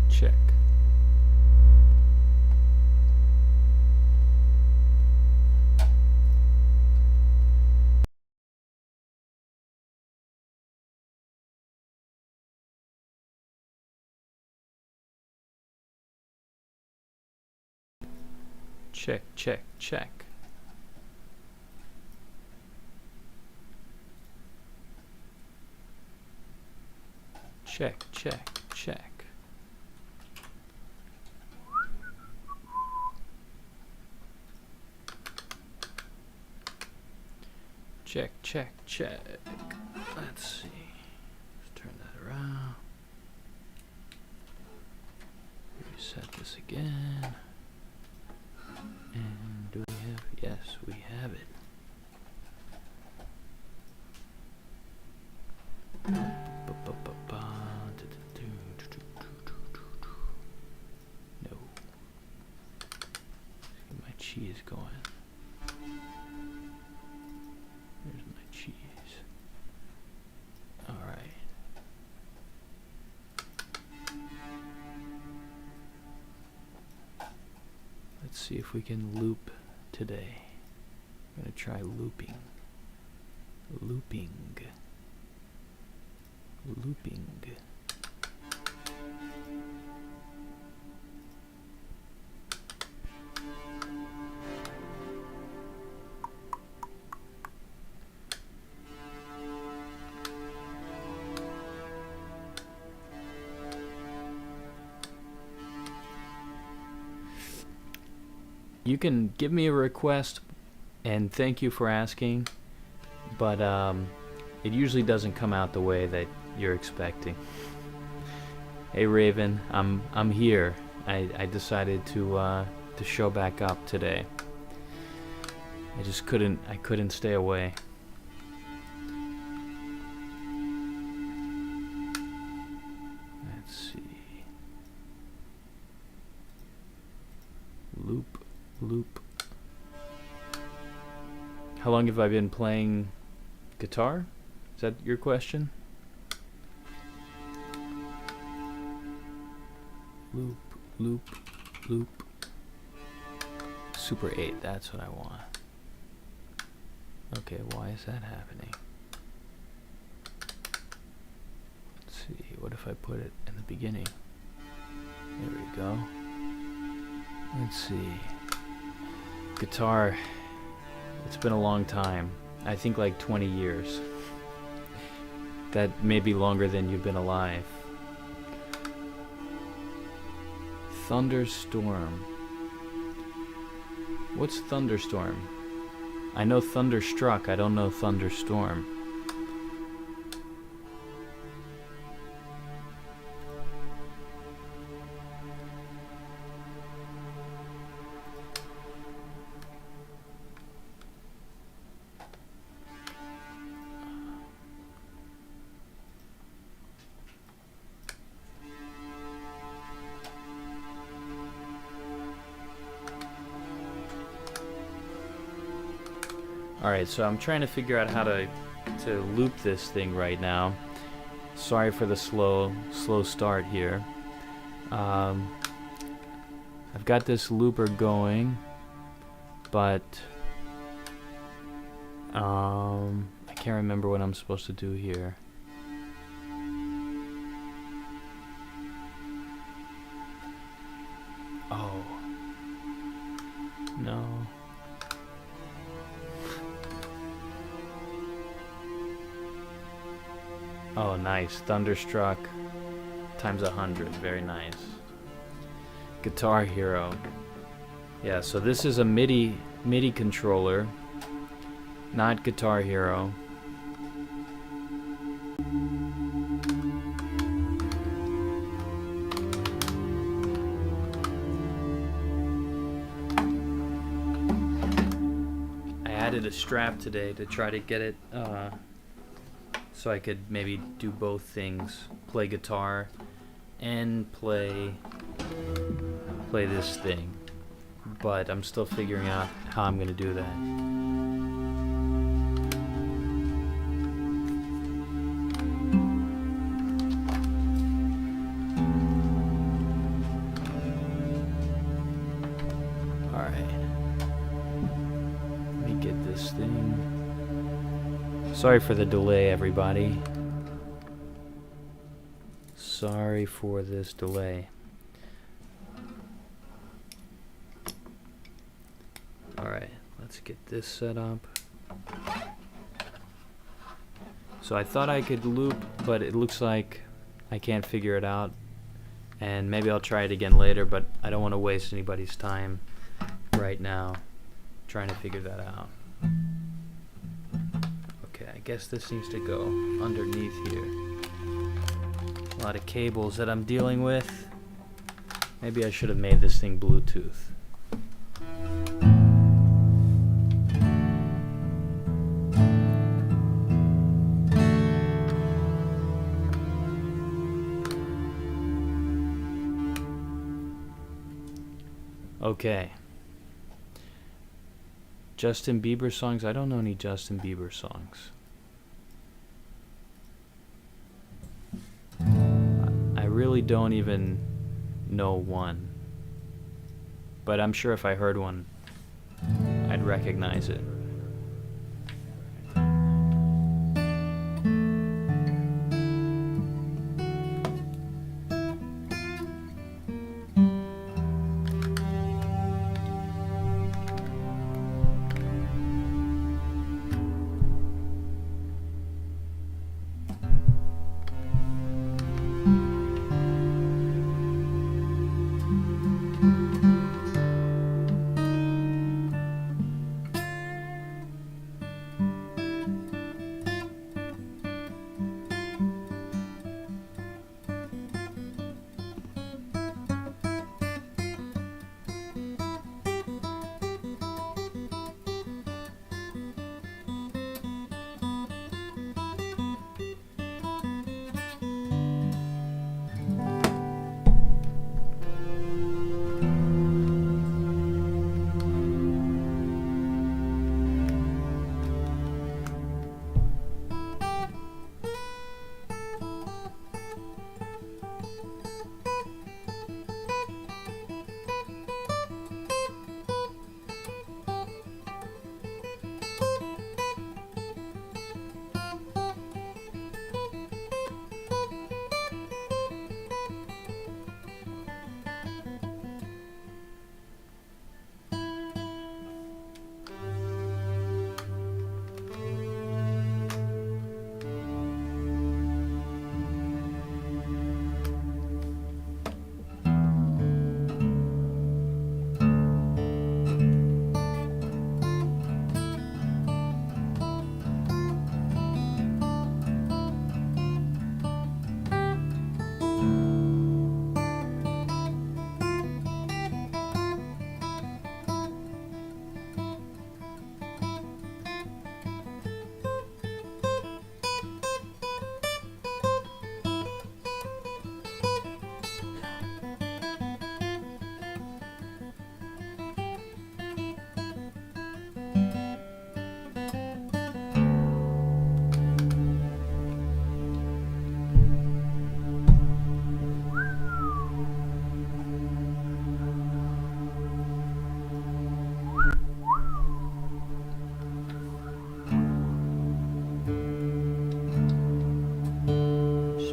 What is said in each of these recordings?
Check. Check, check, check. Check, check, check. Check, check, check. Let's see. Let's turn that around. Reset this again. And do we have? Yes, we have it. No. My cheese going. There's my cheese. All right. Let's see if we can loop today. I'm gonna try looping. Looping. Looping. You can give me a request, and thank you for asking, but it usually doesn't come out the way that you're expecting. Hey Raven, I'm here. I decided to show back up today. I couldn't stay away. Let's see. Loop. How long have I been playing guitar? Is that your question? Loop. Super 8, that's what I want. Okay, why is that happening? Let's see, what if I put it in the beginning? There we go. Let's see. Guitar, it's been a long time. I think like 20 years. That may be longer than you've been alive. Thunderstorm. What's thunderstorm? I know thunderstruck, I don't know thunderstorm. Alright, so I'm trying to figure out how to loop this thing right now. Sorry for the slow start here. I've got this looper going, but I can't remember what I'm supposed to do here. Oh. No. Oh, nice. Thunderstruck times 100. Very nice. Guitar Hero. Yeah, so this is a MIDI controller, not Guitar Hero. I added a strap today to try to get it so I could maybe do both things, play guitar and play this thing, but I'm still figuring out how I'm gonna do that. Sorry for the delay, everybody. Sorry for this delay. Alright, let's get this set up. So I thought I could loop, but it looks like I can't figure it out. And maybe I'll try it again later, but I don't want to waste anybody's time right now trying to figure that out. Okay, I guess this needs to go underneath here. A lot of cables that I'm dealing with. Maybe I should have made this thing Bluetooth. Okay. Justin Bieber songs? I don't know any Justin Bieber songs. I really don't even know one. But I'm sure if I heard one, I'd recognize it.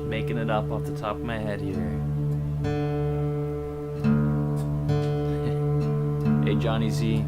Making it up off the top of my head here. Hey Johnny Z.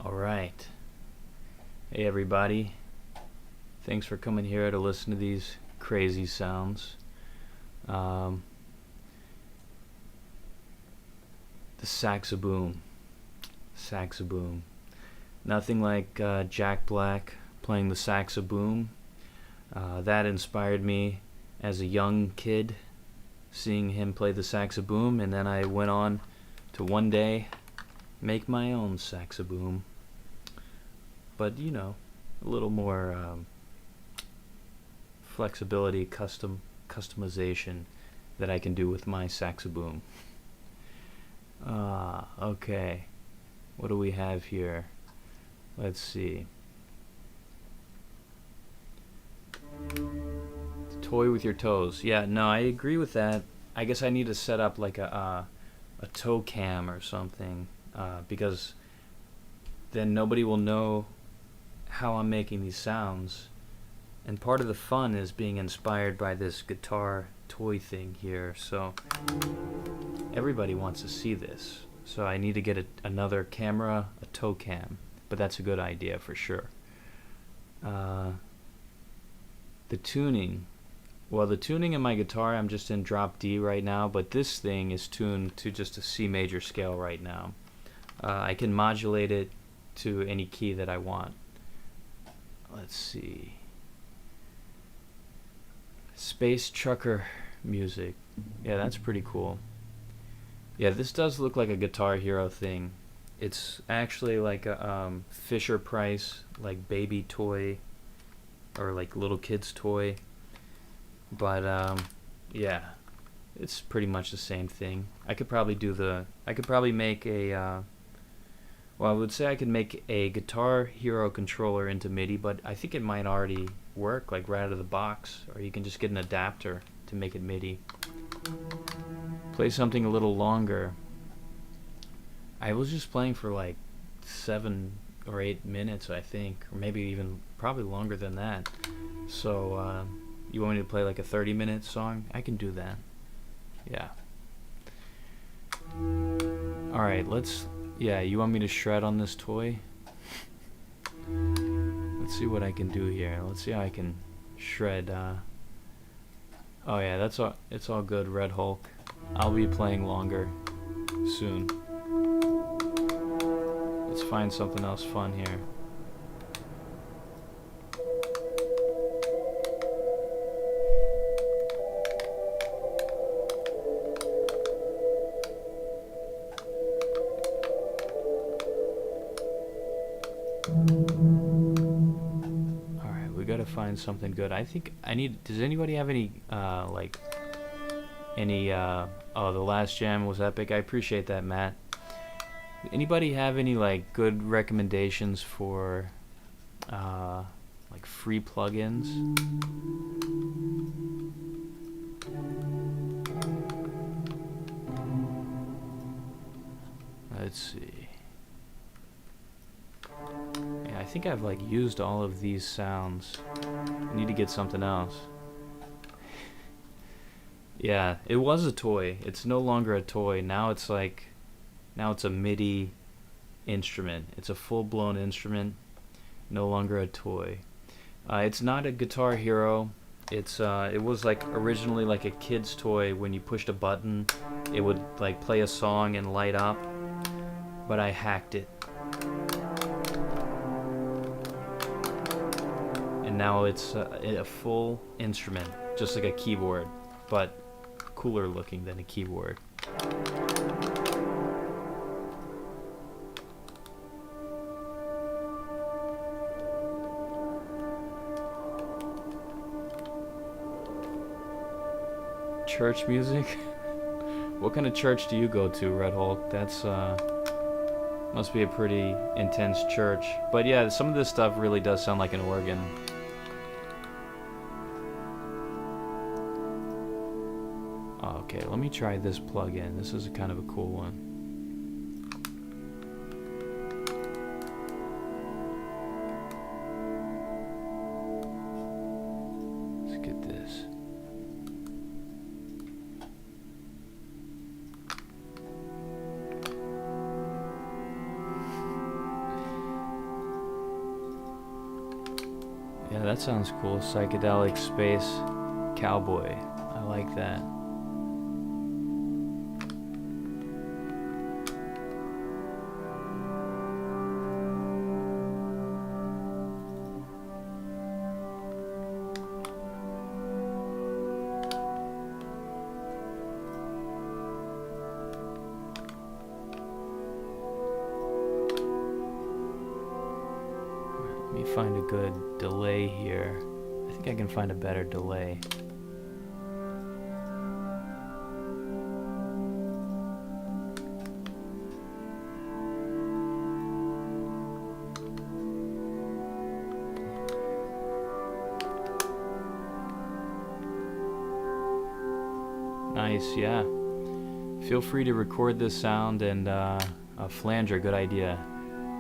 Alright. Hey everybody. Thanks for coming here to listen to these crazy sounds. The saxoboom. Saxoboom. Nothing like Jack Black playing the saxoboom. That inspired me as a young kid, seeing him play the saxoboom, and then I went on to one day make my own saxoboom. But you know, a little more flexibility, customization that I can do with my saxoboom. Okay. What do we have here? Let's see. Toy with your toes. Yeah, no, I agree with that. I guess I need to set up like a toe cam or something, because then nobody will know how I'm making these sounds. And part of the fun is being inspired by this guitar toy thing here, so everybody wants to see this. So I need to get another camera, a tow cam, but that's a good idea for sure. The tuning. Well, the tuning in my guitar, I'm just in drop D right now, but this thing is tuned to just a C major scale right now. I can modulate it to any key that I want. Let's see. Space Trucker music. Yeah, that's pretty cool. Yeah, this does look like a Guitar Hero thing. It's actually like a Fisher Price, like baby toy, or like little kid's toy. But yeah, it's pretty much the same thing. I could probably make a well, I would say I could make a Guitar Hero controller into MIDI, but I think it might already work like right out of the box, or you can just get an adapter to make it MIDI. Play something a little longer. I was just playing for like 7 or 8 minutes, I think, or maybe even probably longer than that. So you want me to play like a 30-minute song? I can do that. Yeah. Alright, yeah, you want me to shred on this toy? Let's see what I can do here. Let's see how I can shred. Oh yeah, it's all good, Red Hulk. I'll be playing longer soon. Let's find something else fun here. Alright, we gotta find something good. I think I need. Does anybody have any, oh, the last jam was epic. I appreciate that, Matt. Anybody have any, like, good recommendations for, like, free plugins? Let's see. Yeah, I think I've, like, used all of these sounds. I need to get something else. Yeah, it was a toy. It's no longer a toy. Now it's a MIDI instrument. It's a full-blown instrument, no longer a toy. It's not a Guitar Hero. It was like originally like a kid's toy. When you pushed a button, it would like play a song and light up. But I hacked it. And now it's a full instrument, just like a keyboard, but cooler looking than a keyboard. Church music? What kind of church do you go to, Red Hulk? That's must be a pretty intense church. But yeah, some of this stuff really does sound like an organ. Okay, let me try this plug-in. This is kind of a cool one. Let's get this. Yeah, that sounds cool. Psychedelic space cowboy. I like that. Let me find a good delay here. I think I can find a better delay. Nice, yeah. Feel free to record this sound and a flanger, good idea.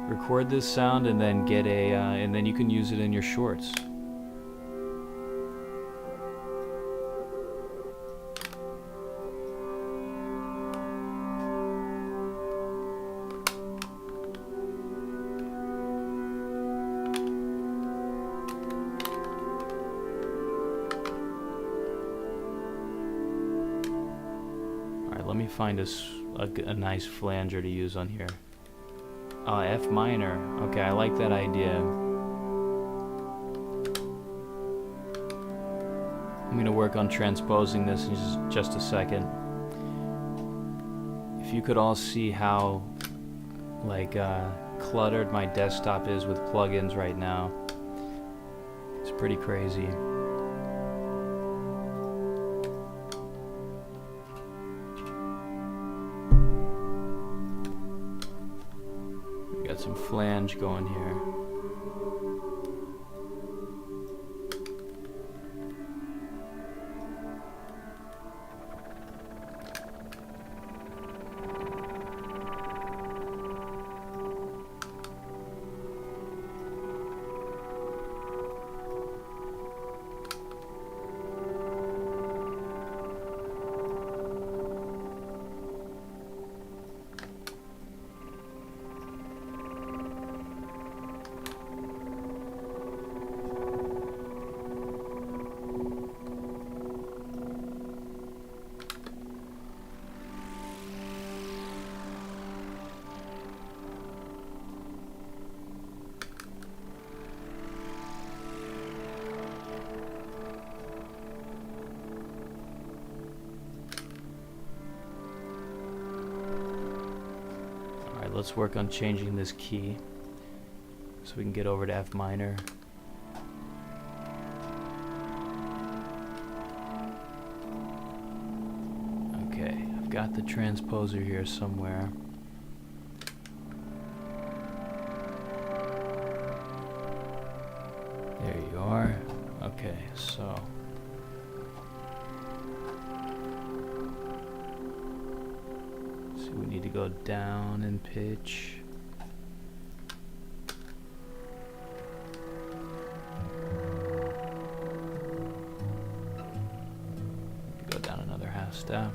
Record this sound and then get and then you can use it in your shorts. let me find a nice flanger to use on here. F minor. Okay, I like that idea. I'm going to work on transposing this in just a second. If you could all see how cluttered my desktop is with plugins right now. It's pretty crazy. We got some flange going here. Let's work on changing this key so we can get over to F minor. Okay, I've got the transposer here somewhere. There you are. Okay, so we need to go down in pitch. Go down another half step.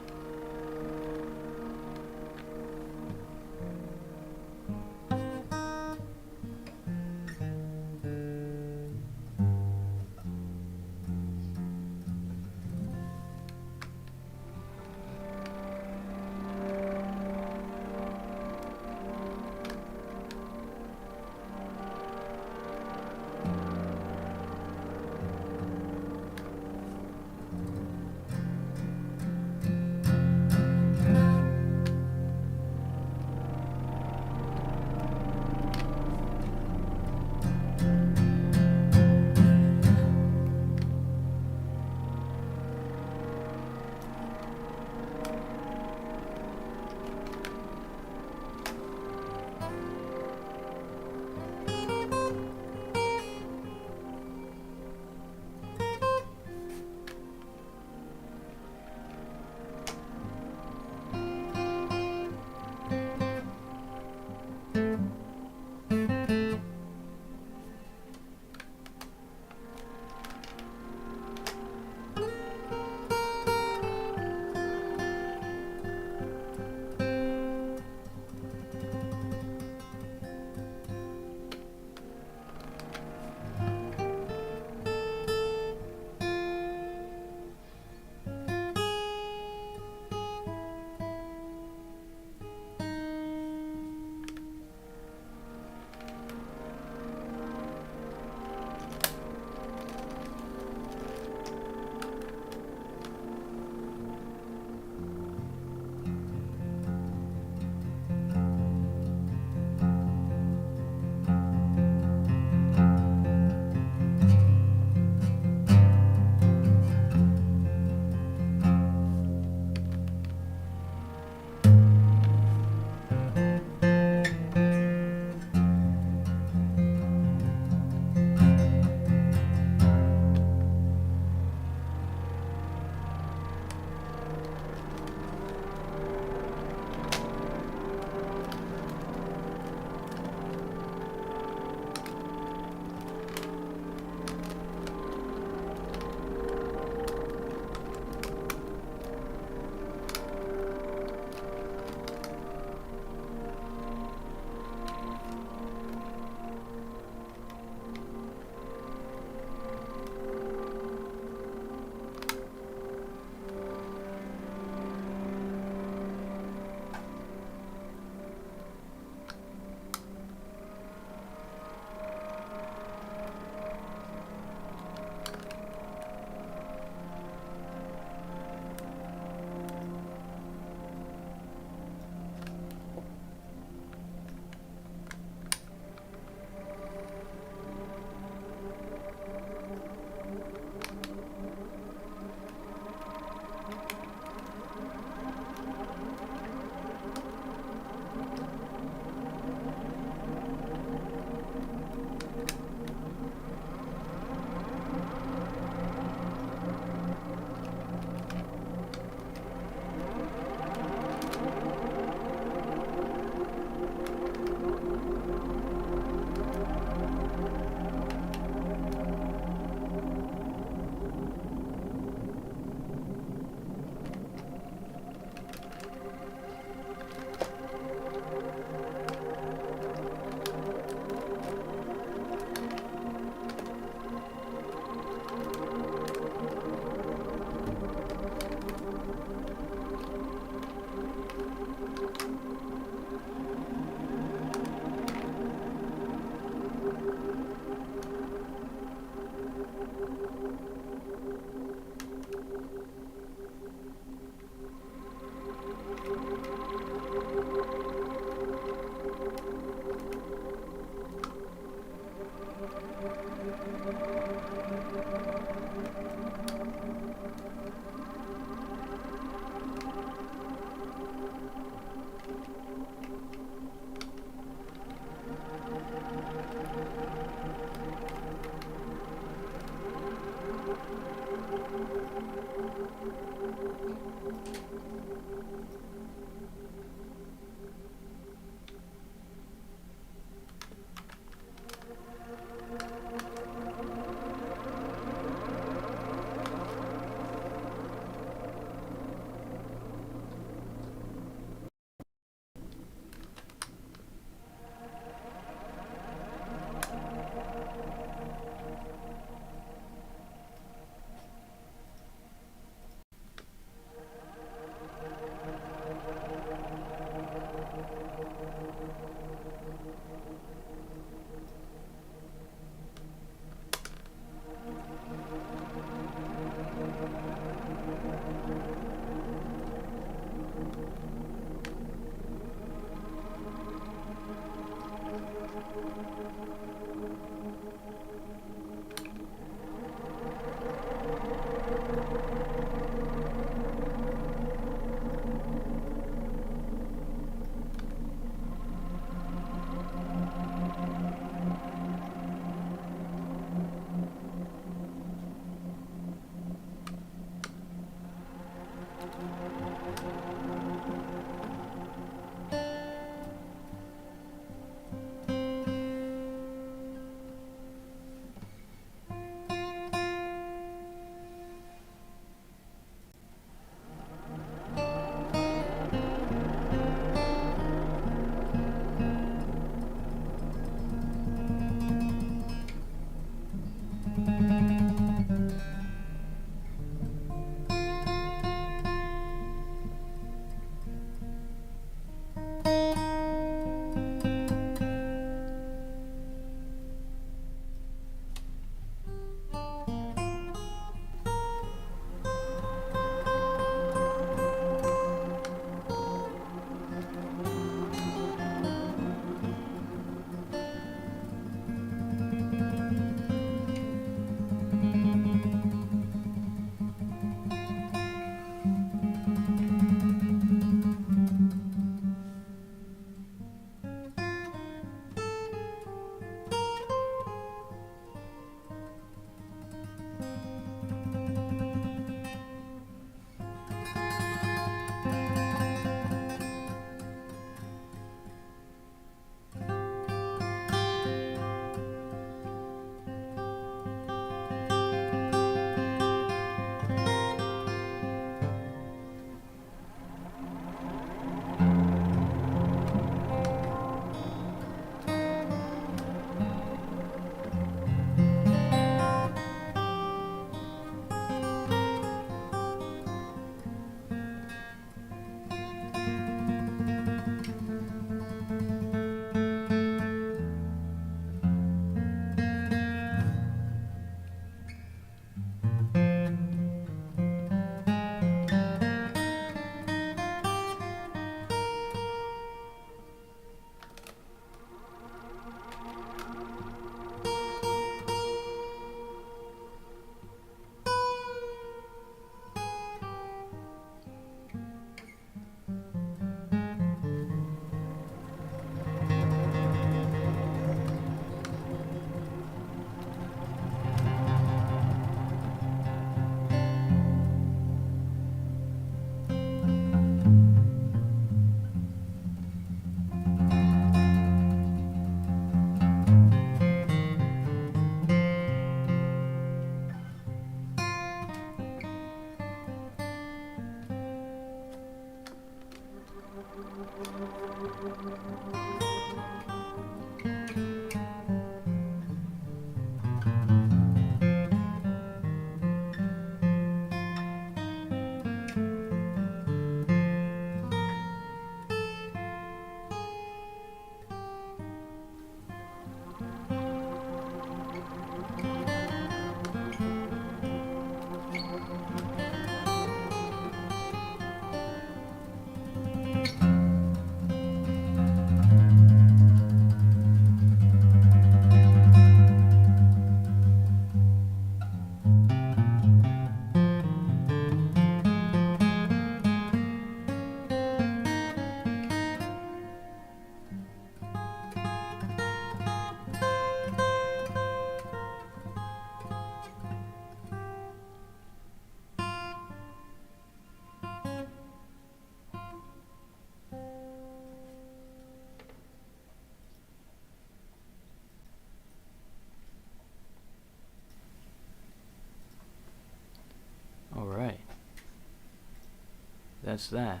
that's that.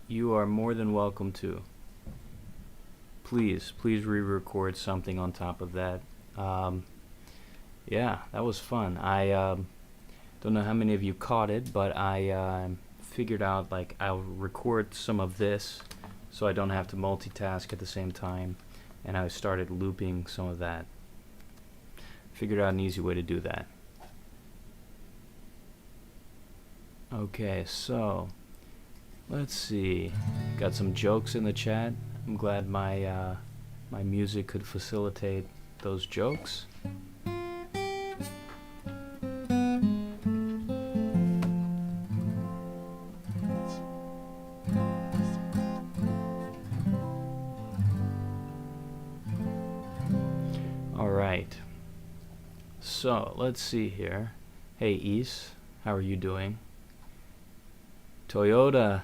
You are more than welcome to. Please re-record something on top of that. Yeah, that was fun. I don't know how many of you caught it, but I figured out like I'll record some of this so I don't have to multitask at the same time, and I started looping some of that. Figured out an easy way to do that. Okay, so let's see. Got some jokes in the chat. I'm glad my my music could facilitate those jokes. All right. So let's see here. Hey Is, how are you doing? Toyota,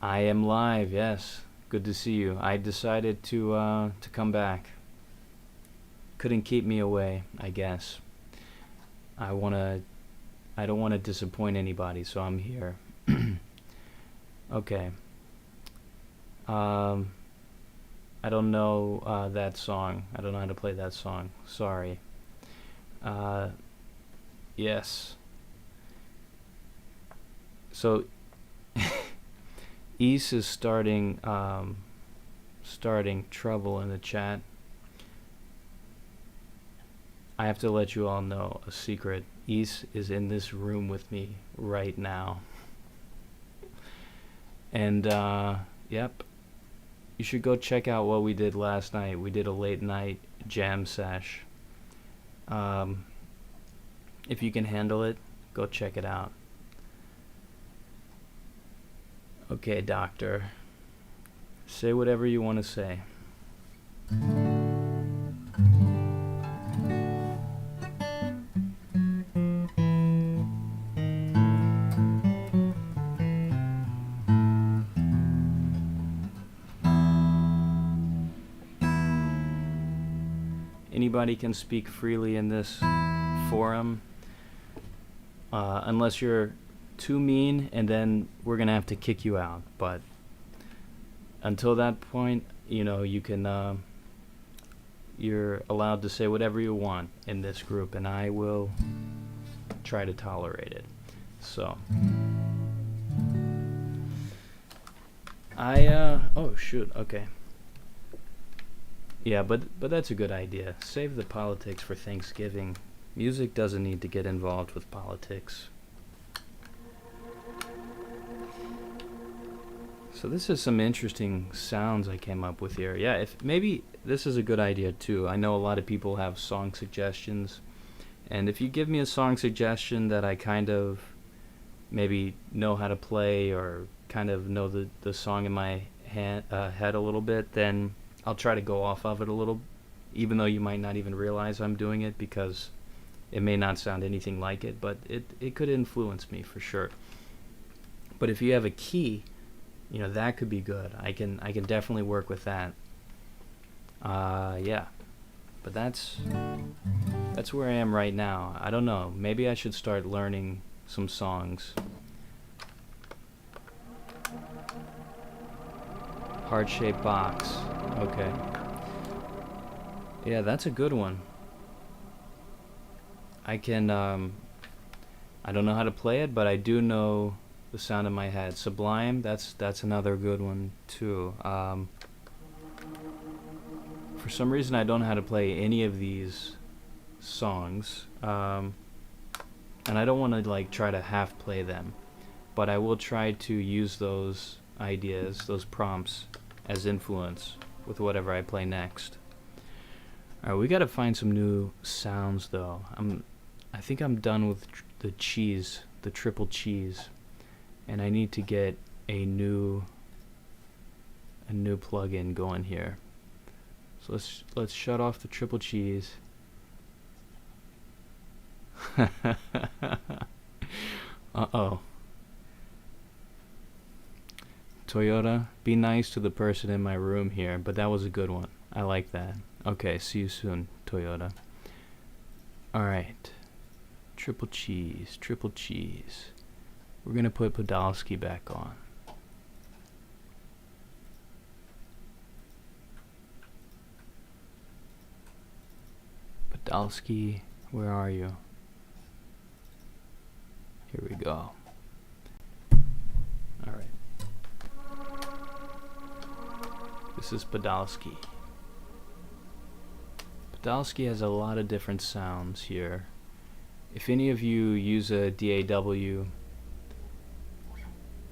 I am live. Yes, good to see you. I decided to come back. Couldn't keep me away, I guess. I don't want to disappoint anybody, so I'm here. Okay. I don't know that song. I don't know how to play that song. Sorry. Yes. So Is is starting trouble in the chat. I have to let you all know a secret. Is in this room with me right now. And yep. You should go check out what we did last night. We did a late night jam sesh. If you can handle it, go check it out. Okay, doctor. Say whatever you want to say. Anybody can speak freely in this forum, unless you're too mean, and then we're gonna have to kick you out. But until that point, you know, you can you're allowed to say whatever you want in this group, and I will try to tolerate it. So oh shoot, okay. Yeah, but that's a good idea. Save the politics for Thanksgiving. Music doesn't need to get involved with politics. So this is some interesting sounds I came up with here. Yeah, if maybe this is a good idea too. I know a lot of people have song suggestions, and if you give me a song suggestion that I kind of maybe know how to play, or kind of know the song in my head a little bit, then I'll try to go off of it a little, even though you might not even realize I'm doing it, because it may not sound anything like it, but it could influence me for sure. But if you have a key, you know, that could be good. I can definitely work with that. Yeah. But that's where I am right now. I don't know. Maybe I should start learning some songs. Heart-shaped box. Okay. Yeah, that's a good one. I can I don't know how to play it, but I do know the sound in my head. Sublime, that's another good one too. For some reason I don't know how to play any of these songs, and I don't want to like try to half play them, but I will try to use those ideas, those prompts, as influence with whatever I play next. Alright, we gotta find some new sounds though. I think I'm done with the cheese, the triple cheese, and I need to get a new plugin going here. So let's shut off the triple cheese. Uh-oh. Toyota, be nice to the person in my room here, but that was a good one. I like that. Okay, see you soon, Toyota. Alright. Triple cheese, triple cheese. We're gonna put Podolsky back on. Podolsky, where are you? Here we go. Alright. This is Podolsky. Podolsky has a lot of different sounds here. If any of you use a DAW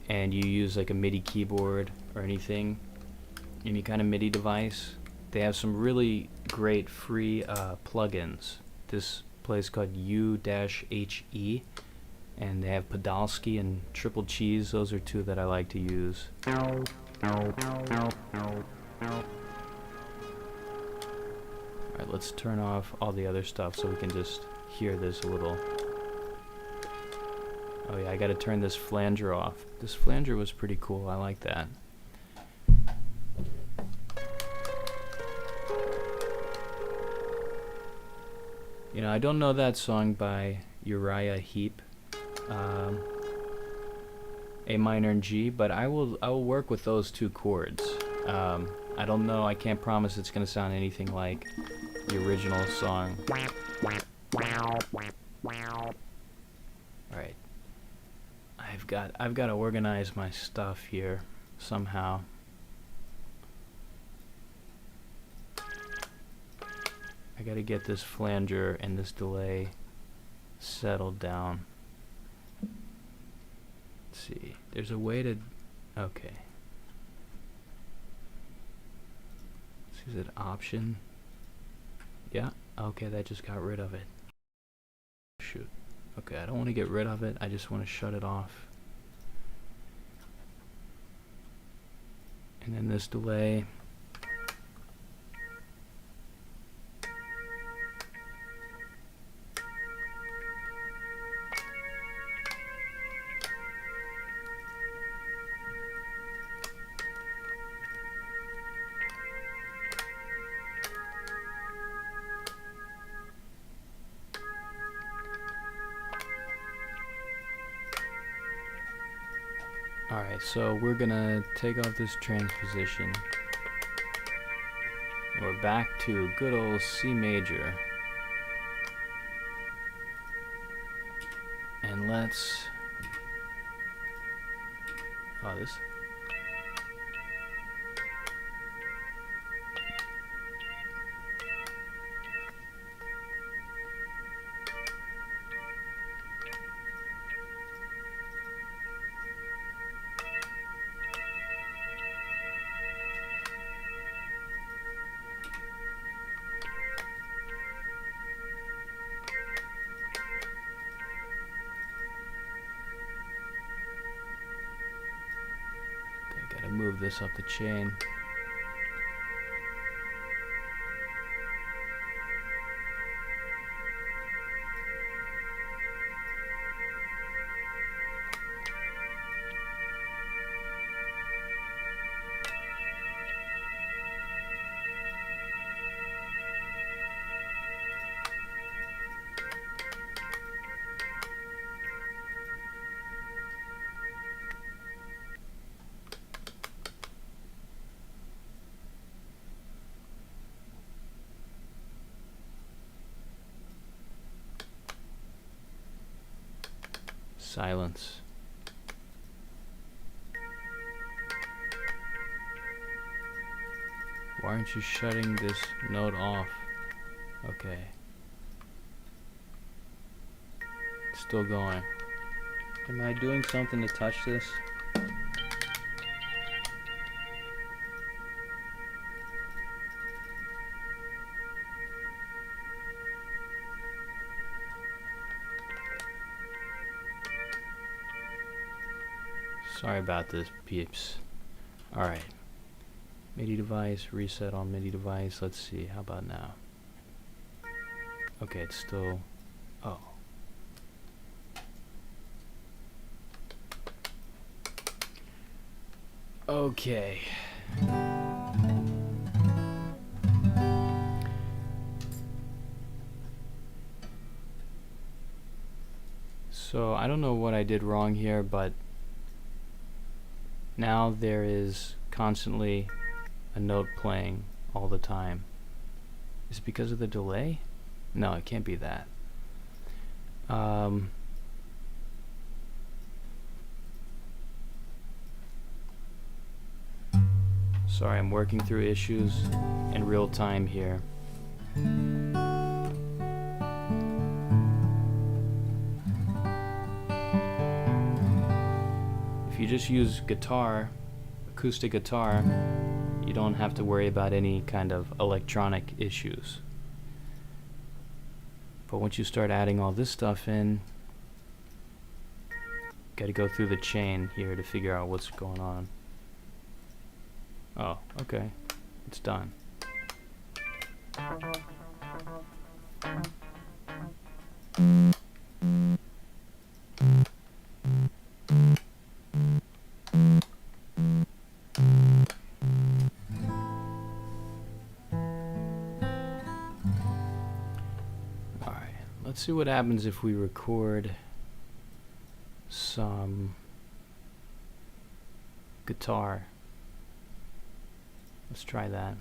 and you use like a MIDI keyboard or anything, any kind of MIDI device, they have some really great free plugins. This place called U-HE, and they have Podolsky and Triple Cheese. Those are two that I like to use. Alright, let's turn off all the other stuff so we can just hear this a little. Oh yeah, I gotta turn this flanger off. This flanger was pretty cool, I like that. You know, I don't know that song by Uriah Heep, A minor and G, but I will work with those two chords. I don't know, I can't promise it's gonna sound anything like the original song. Alright. I've got to organize my stuff here somehow. I got to get this flanger and this delay settled down. Let's see. There's a way to... Okay. Is it option? Yeah. Okay, that just got rid of it. Shoot. Okay, I don't want to get rid of it. I just want to shut it off. And then this delay. Alright, so we're gonna take off this transposition. And we're back to good old C major. And let's... Oh, this... move this up the chain. Silence. Why aren't you shutting this note off? Okay. It's still going. Am I doing something to touch this? Sorry about this, peeps. Alright. MIDI device, reset on MIDI device. Let's see, how about now? Okay, it's still... Oh. Okay. So I don't know what I did wrong here, but now there is constantly a note playing all the time. Is it because of the delay? No, it can't be that. Sorry, I'm working through issues in real time here. If you just use guitar, acoustic guitar, you don't have to worry about any kind of electronic issues. But once you start adding all this stuff in, gotta go through the chain here to figure out what's going on. Oh, okay. It's done. Alright, let's see what happens if we record some guitar. Let's try that.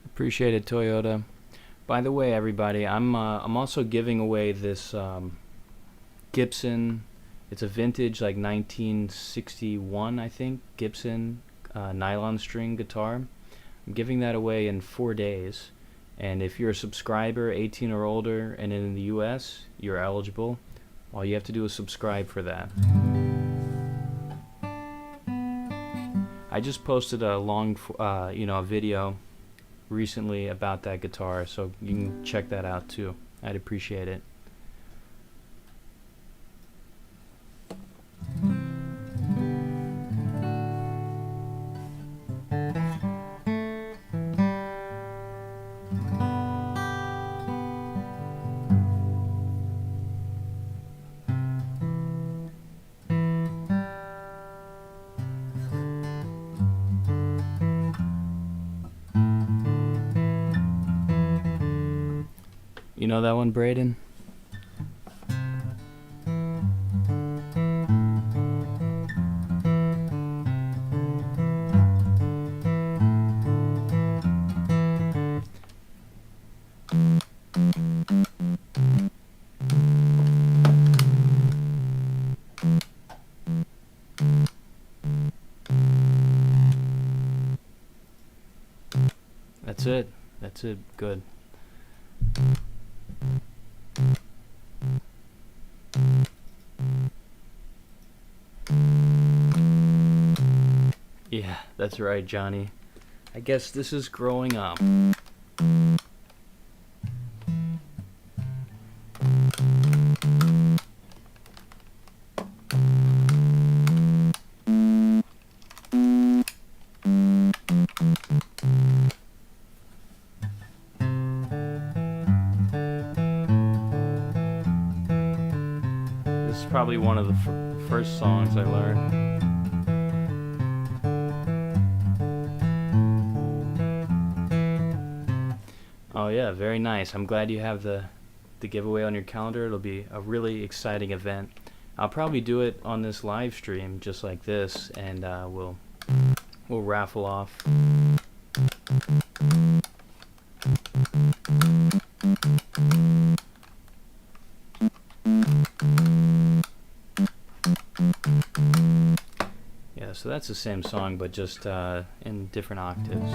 Appreciate it, Toyota. By the way, everybody, I'm also giving away this Gibson. It's a vintage, like 1961, I think, Gibson nylon string guitar. I'm giving that away in 4 days. And if you're a subscriber, 18 or older, and in the US, you're eligible. All you have to do is subscribe for that. I just posted a long, a video recently about that guitar, so you can check that out too. I'd appreciate it. You know that one, Braden? That's it. That's it. Good. Yeah, that's right, Johnny. I guess this is growing up. This is probably one of the first songs I learned. Oh yeah, very nice. I'm glad you have the giveaway on your calendar. It'll be a really exciting event. I'll probably do it on this live stream just like this, and we'll raffle off. Yeah, so that's the same song, but just in different octaves.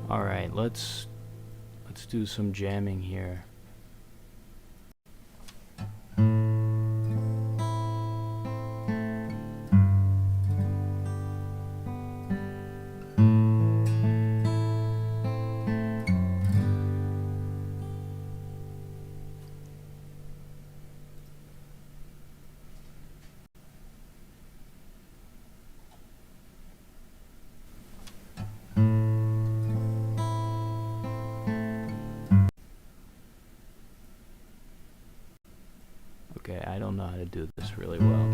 All right, let's do some jamming here. Okay, I don't know how to do this really well.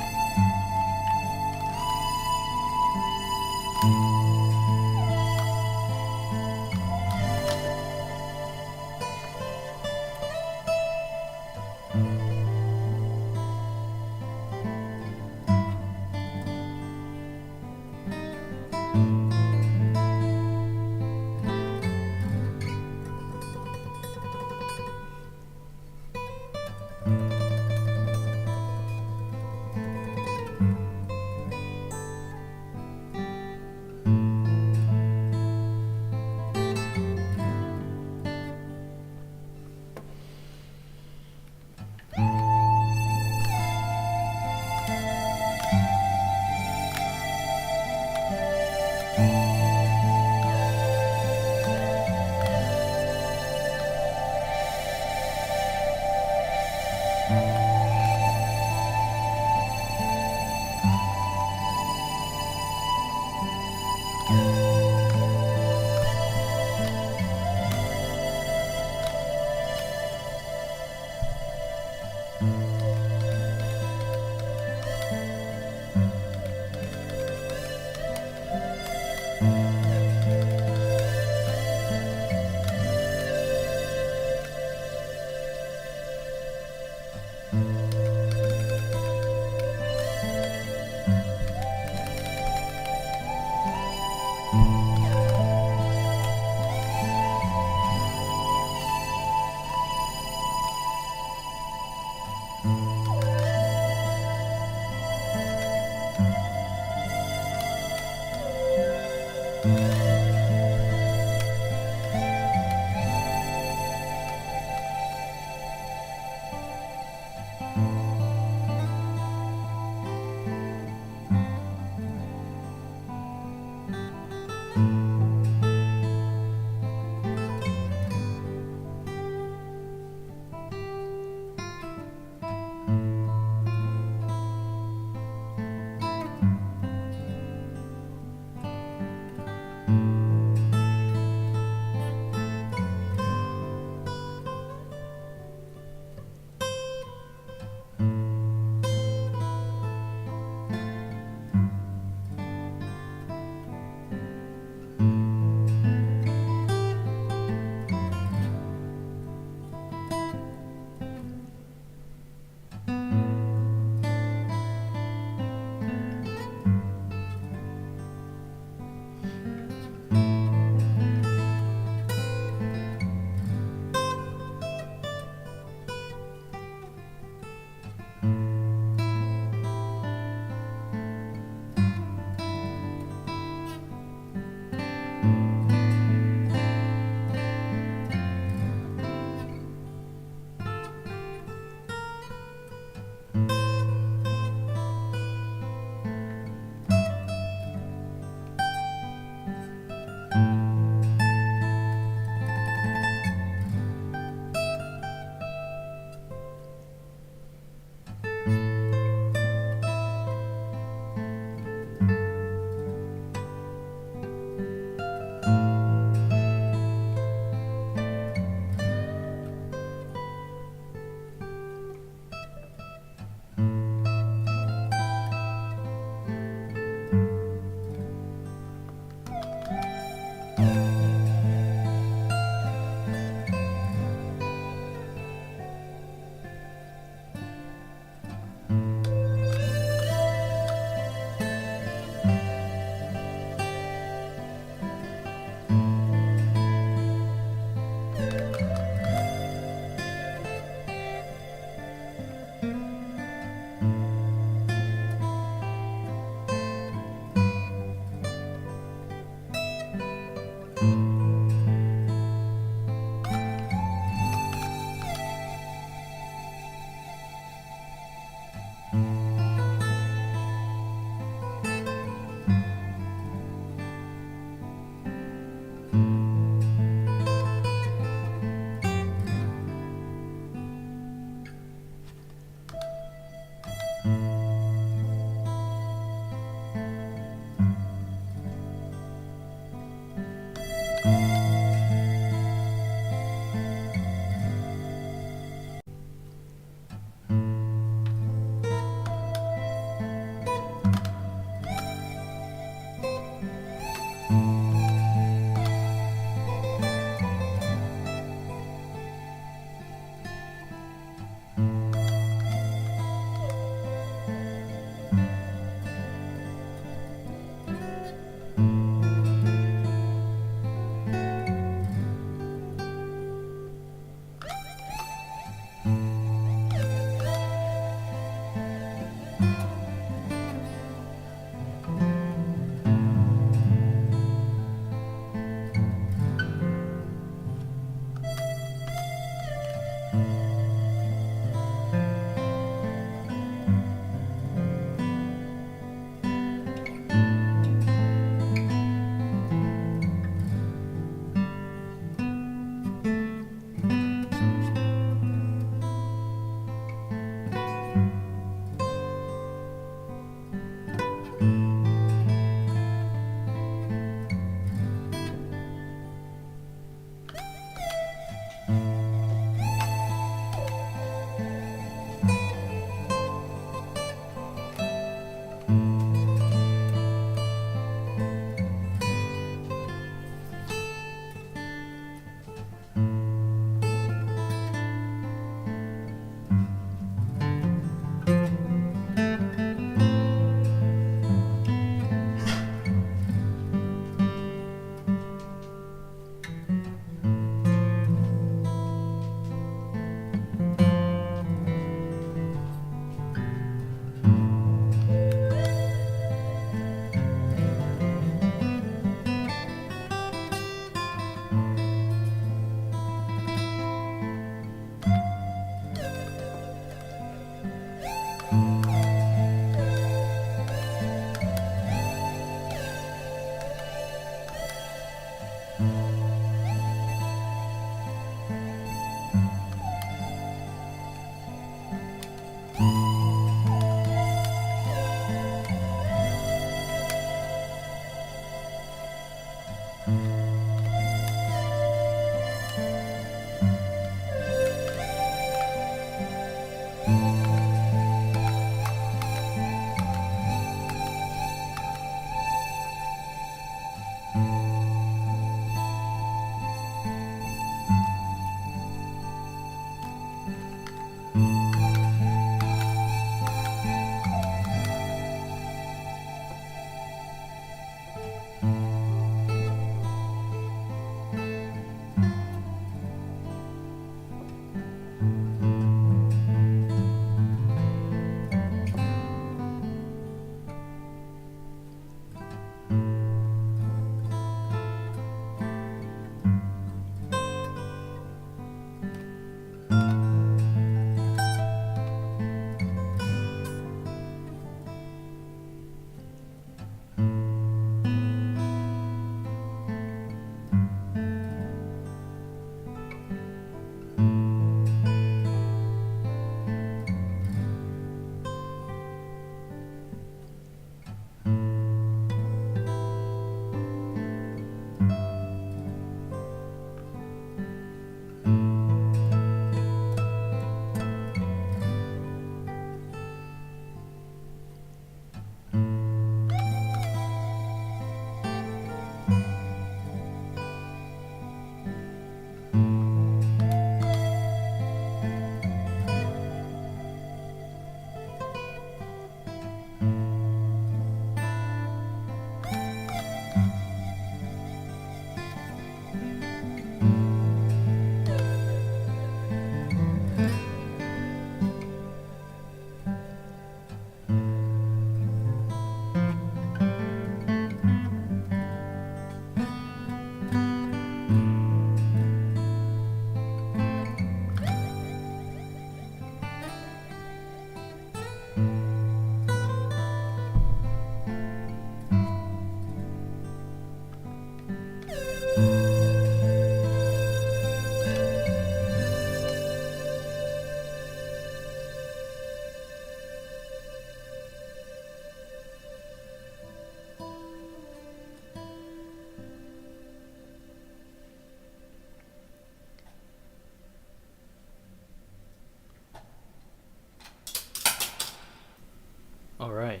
Alright.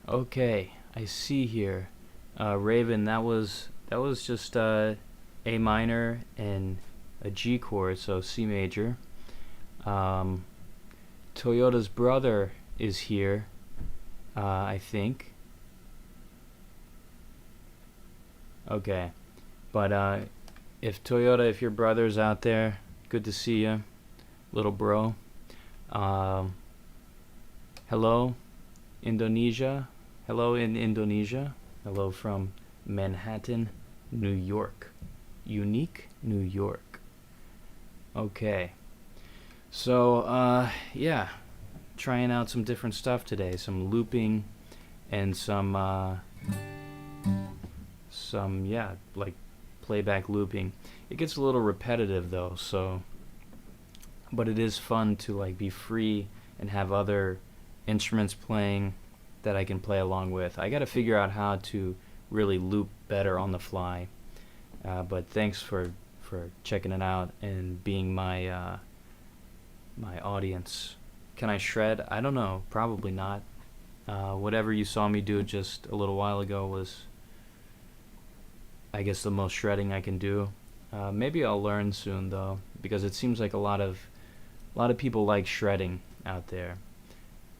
Okay, I see here. Raven, that was just A minor and a G chord, so C major. Toyota's brother is here, I think. Okay, but if Toyota, if your brother's out there, good to see you, little bro. Hello, Indonesia. Hello in Indonesia. Hello from Manhattan, New York. Unique, New York. Okay. So, yeah, trying out some different stuff today. Some looping and some, yeah, like playback looping. It gets a little repetitive though, so, but it is fun to like be free and have other instruments playing that I can play along with. I gotta figure out how to really loop better on the fly, but thanks for checking it out and being my my audience. Can I shred? I don't know, probably not. Whatever you saw me do just a little while ago was, I guess, the most shredding I can do. Maybe I'll learn soon though, because it seems like a lot of people like shredding out there.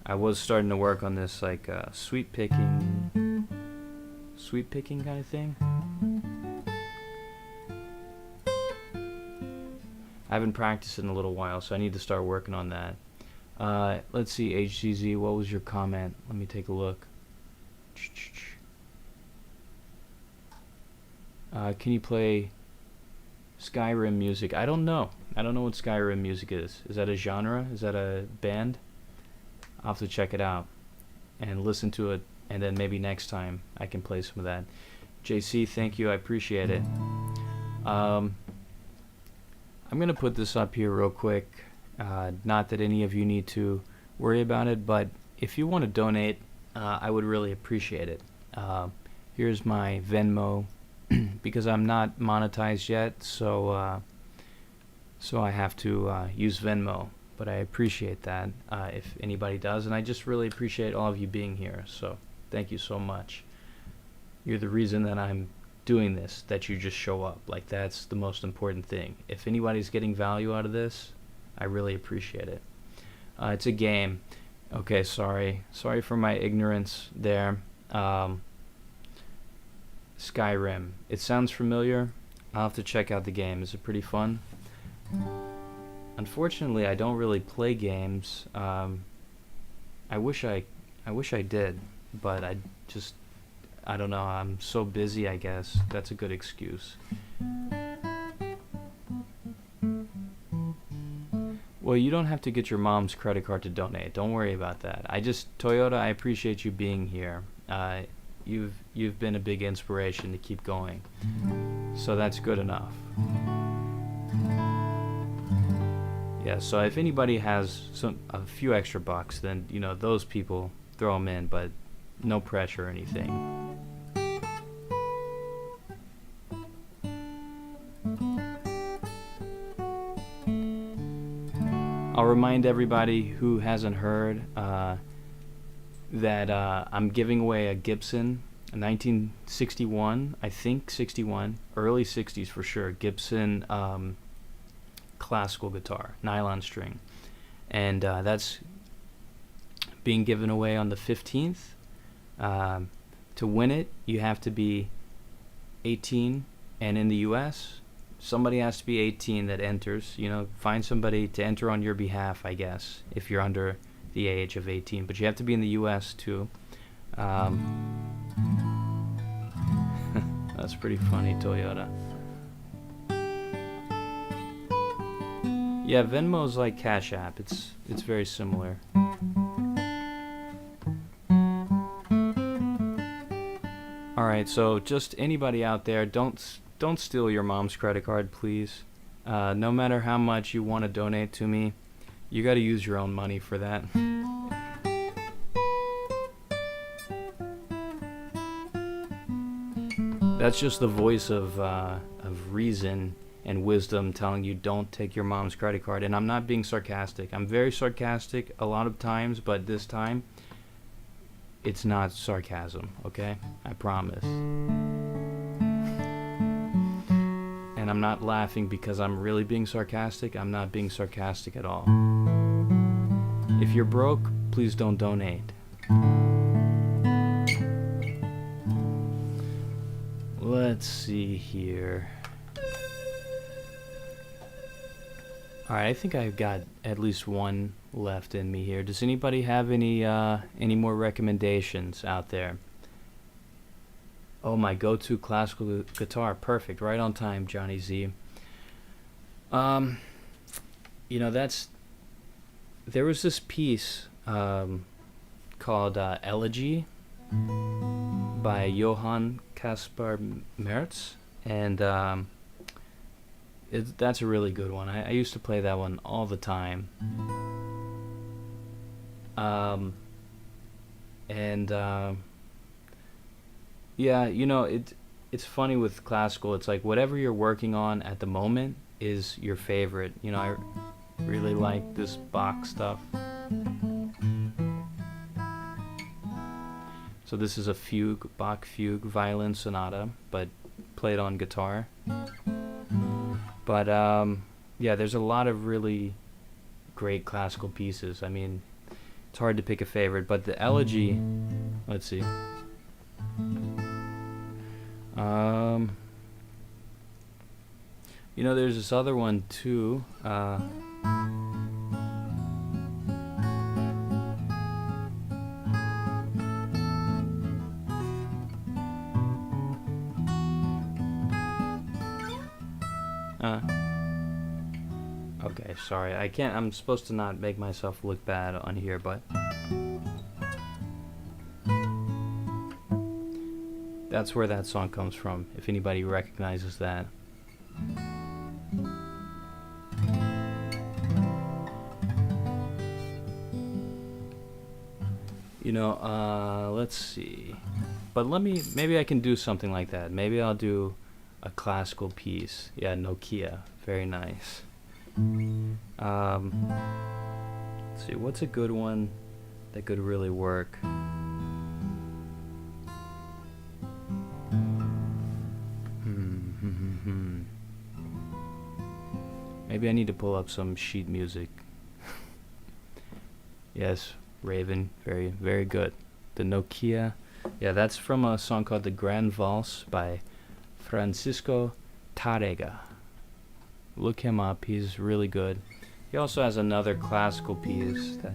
I was starting to work on this like sweep picking kind of thing. I haven't practiced in a little while, so I need to start working on that. Let's see, HCZ, what was your comment? Let me take a look. Can you play Skyrim music? I don't know. I don't know what Skyrim music is. Is that a genre? Is that a band? I'll have to check it out and listen to it, and then maybe next time I can play some of that. JC, thank you. I appreciate it. I'm going to put this up here real quick. Not that any of you need to worry about it, but if you want to donate, I would really appreciate it. Here's my Venmo because I'm not monetized yet, so I have to use Venmo. But I appreciate that if anybody does, and I just really appreciate all of you being here. So thank you so much. You're the reason that I'm doing this, that you just show up. Like, that's the most important thing. If anybody's getting value out of this, I really appreciate it. It's a game. Okay, sorry for my ignorance there. Skyrim, it sounds familiar. I'll have to check out the game. Is it pretty fun? Unfortunately, I don't really play games. I wish I did, but I don't know, I'm so busy, I guess. That's a good excuse. Well, you don't have to get your mom's credit card to donate. Don't worry about that. Toyota, I appreciate you being here. You've been a big inspiration to keep going. So that's good enough. Yeah, so if anybody has a few extra bucks, then, those people, throw them in, but no pressure or anything. I'll remind everybody who hasn't heard that I'm giving away a Gibson, a 1961, I think 61, early 60s for sure, Gibson classical guitar, nylon string. And that's being given away on the 15th. To win it, you have to be 18, and in the US, somebody has to be 18 that enters. Find somebody to enter on your behalf, I guess, if you're under the age of 18. But you have to be in the US too. That's pretty funny, Toyota. Yeah, Venmo's like Cash App. It's very similar. Alright, so just anybody out there, don't steal your mom's credit card, please. No matter how much you want to donate to me, you got to use your own money for that. That's just the voice of reason and wisdom telling you don't take your mom's credit card. And I'm not being sarcastic. I'm very sarcastic a lot of times, but this time it's not sarcasm, okay? I promise. And I'm not laughing because I'm really being sarcastic. I'm not being sarcastic at all. If you're broke, please don't donate. Let's see here. Alright, I think I've got at least one left in me here. Does anybody have any more recommendations out there? Oh, my go-to classical guitar. Perfect. Right on time, Johnny Z. There was this piece called Elegy by Johann Caspar Merz, and that's a really good one. I used to play that one all the time. Yeah, it's funny with classical. It's like whatever you're working on at the moment is your favorite. I really like this Bach stuff. So this is a fugue, Bach fugue violin sonata, but played on guitar. But yeah, there's a lot of really great classical pieces. I mean, it's hard to pick a favorite, but the Elegy, let's see. There's this other one too. Okay, sorry. I'm supposed to not make myself look bad on here, but that's where that song comes from, if anybody recognizes that. Let's see. But maybe I can do something like that. Maybe I'll do a classical piece. Yeah, Nokia, very nice. Let's see, what's a good one that could really work? Maybe I need to pull up some sheet music. Yes, Raven, very, very good. The Nokia, yeah, that's from a song called The Grand Valse by Francisco Tárrega. Look him up, he's really good. He also has another classical piece that...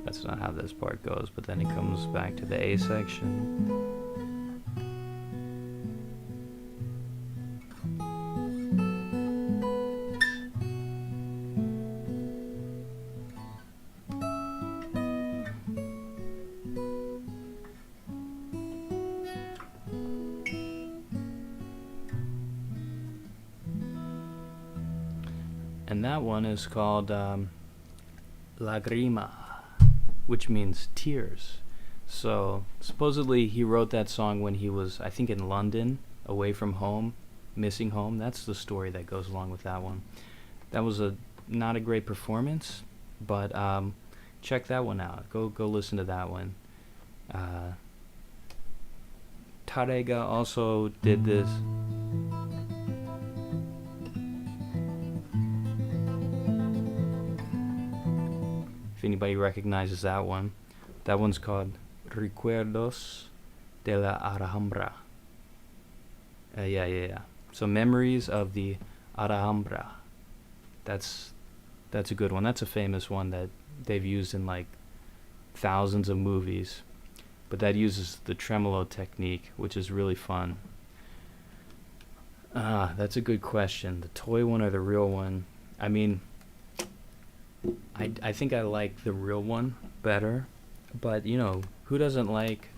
That's not how this part goes, but then it comes back to the A section. And that one is called Lagrima, which means tears. So supposedly he wrote that song when he was, I think, in London, away from home, missing home. That's the story that goes along with that one. That was not a great performance, but check that one out. Go listen to that one. Tárrega also did this. If anybody recognizes that one, that one's called Recuerdos de la Alhambra. Yeah. So Memories of the Alhambra. That's a good one. That's a famous one that they've used in like thousands of movies. But that uses the tremolo technique, which is really fun. That's a good question. The toy one or the real one? I mean, I think I like the real one better, but you know, who doesn't like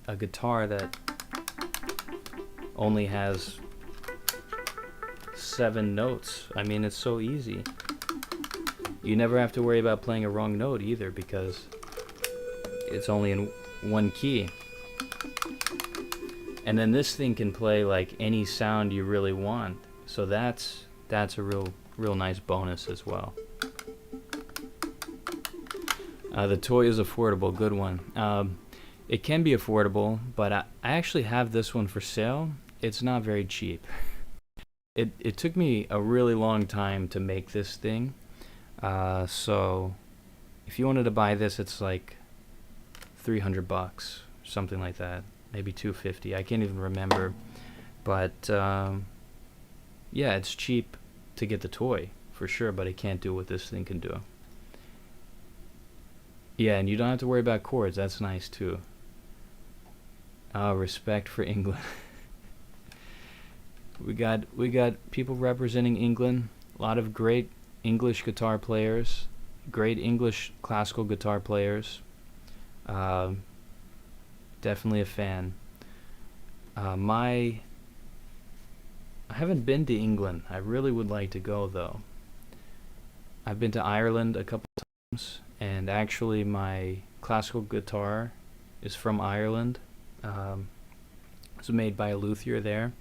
a guitar that only has 7 notes? I mean, it's so easy. You never have to worry about playing a wrong note either, because it's only in one key. And then this thing can play like any sound you really want, so that's a real nice bonus as well. The toy is affordable, good one. It can be affordable, but I actually have this one for sale. It's not very cheap. It took me a really long time to make this thing. So if you wanted to buy this, it's like $300, something like that. Maybe $250. I can't even remember. But yeah, it's cheap to get the toy for sure, but it can't do what this thing can do. Yeah, and you don't have to worry about chords. That's nice too. Respect for England. we got people representing England. A lot of great English guitar players, great English classical guitar players. Definitely a fan. I haven't been to England. I really would like to go though. I've been to Ireland a couple times, and actually my classical guitar is from Ireland. It was made by a luthier there,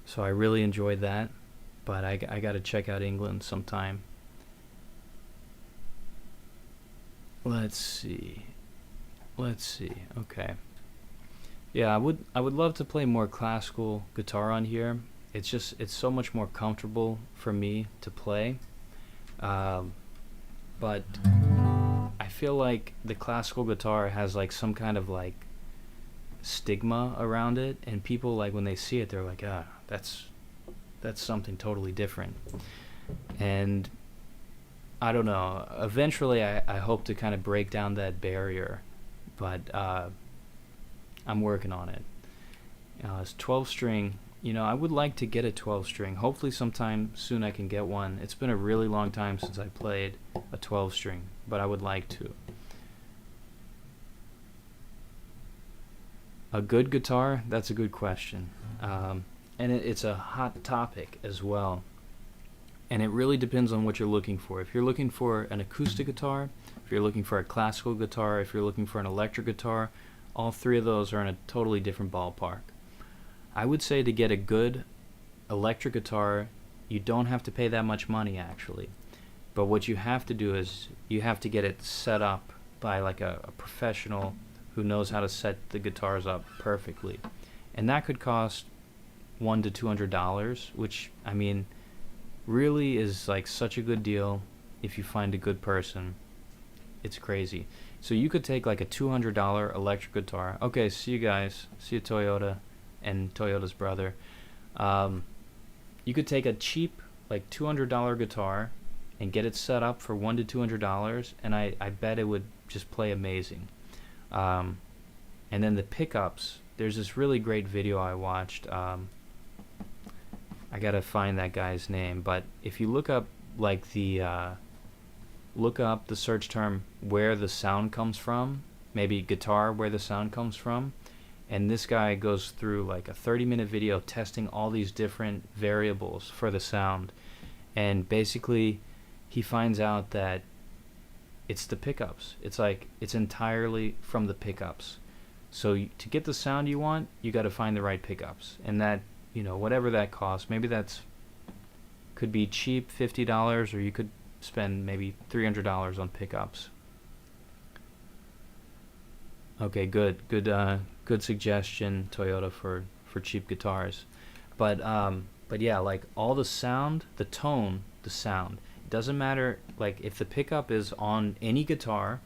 so I really enjoyed that, but I got to check out England sometime. Let's see, okay. Yeah, I would love to play more classical guitar on here. It's so much more comfortable for me to play, but I feel like the classical guitar has like some kind of like stigma around it, and people, like, when they see it, they're like, ah, that's something totally different. And I don't know, eventually I hope to kind of break down that barrier, but I'm working on it. It's 12 string. I would like to get a 12 string. Hopefully sometime soon I can get one. It's been a really long time since I played a 12 string, but I would like to. A good guitar? That's a good question. And it's a hot topic as well. And it really depends on what you're looking for. If you're looking for an acoustic guitar, if you're looking for a classical guitar, if you're looking for an electric guitar, all three of those are in a totally different ballpark. I would say to get a good electric guitar, you don't have to pay that much money actually. But what you have to do is you have to get it set up by like a professional who knows how to set the guitars up perfectly. And that could cost $100 to $200, which, I mean, really is like such a good deal if you find a good person. It's crazy. So you could take like a $200 electric guitar. Okay, see you guys. See you, Toyota and Toyota's brother. You could take a cheap like $200 guitar and get it set up for $100 to $200, and I bet it would just play amazing. And then the pickups, there's this really great video I watched. I gotta find that guy's name, but if you look up like look up the search term where the sound comes from, maybe guitar where the sound comes from, and this guy goes through like a 30-minute video testing all these different variables for the sound, and basically he finds out that it's the pickups. It's entirely from the pickups. So to get the sound you want, you got to find the right pickups, and that, whatever that costs, maybe that's could be cheap, $50, or you could spend maybe $300 on pickups. Okay, good suggestion, Toyota, for cheap guitars. But yeah, like all the sound, the tone, the sound. It doesn't matter like if the pickup is on any guitar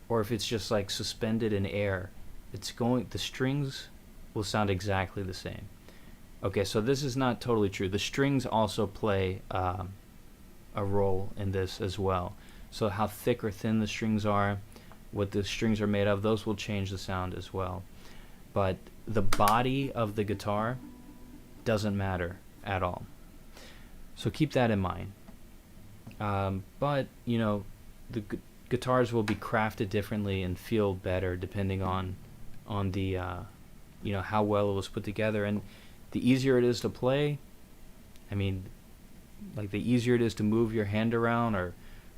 or if it's just like suspended in air. The strings will sound exactly the same. Okay, so this is not totally true. The strings also play a role in this as well. So how thick or thin the strings are, what the strings are made of, those will change the sound as well. But the body of the guitar doesn't matter at all. So keep that in mind. But the guitars will be crafted differently and feel better depending on the how well it was put together. And the easier it is to play, I mean, like the easier it is to move your hand around or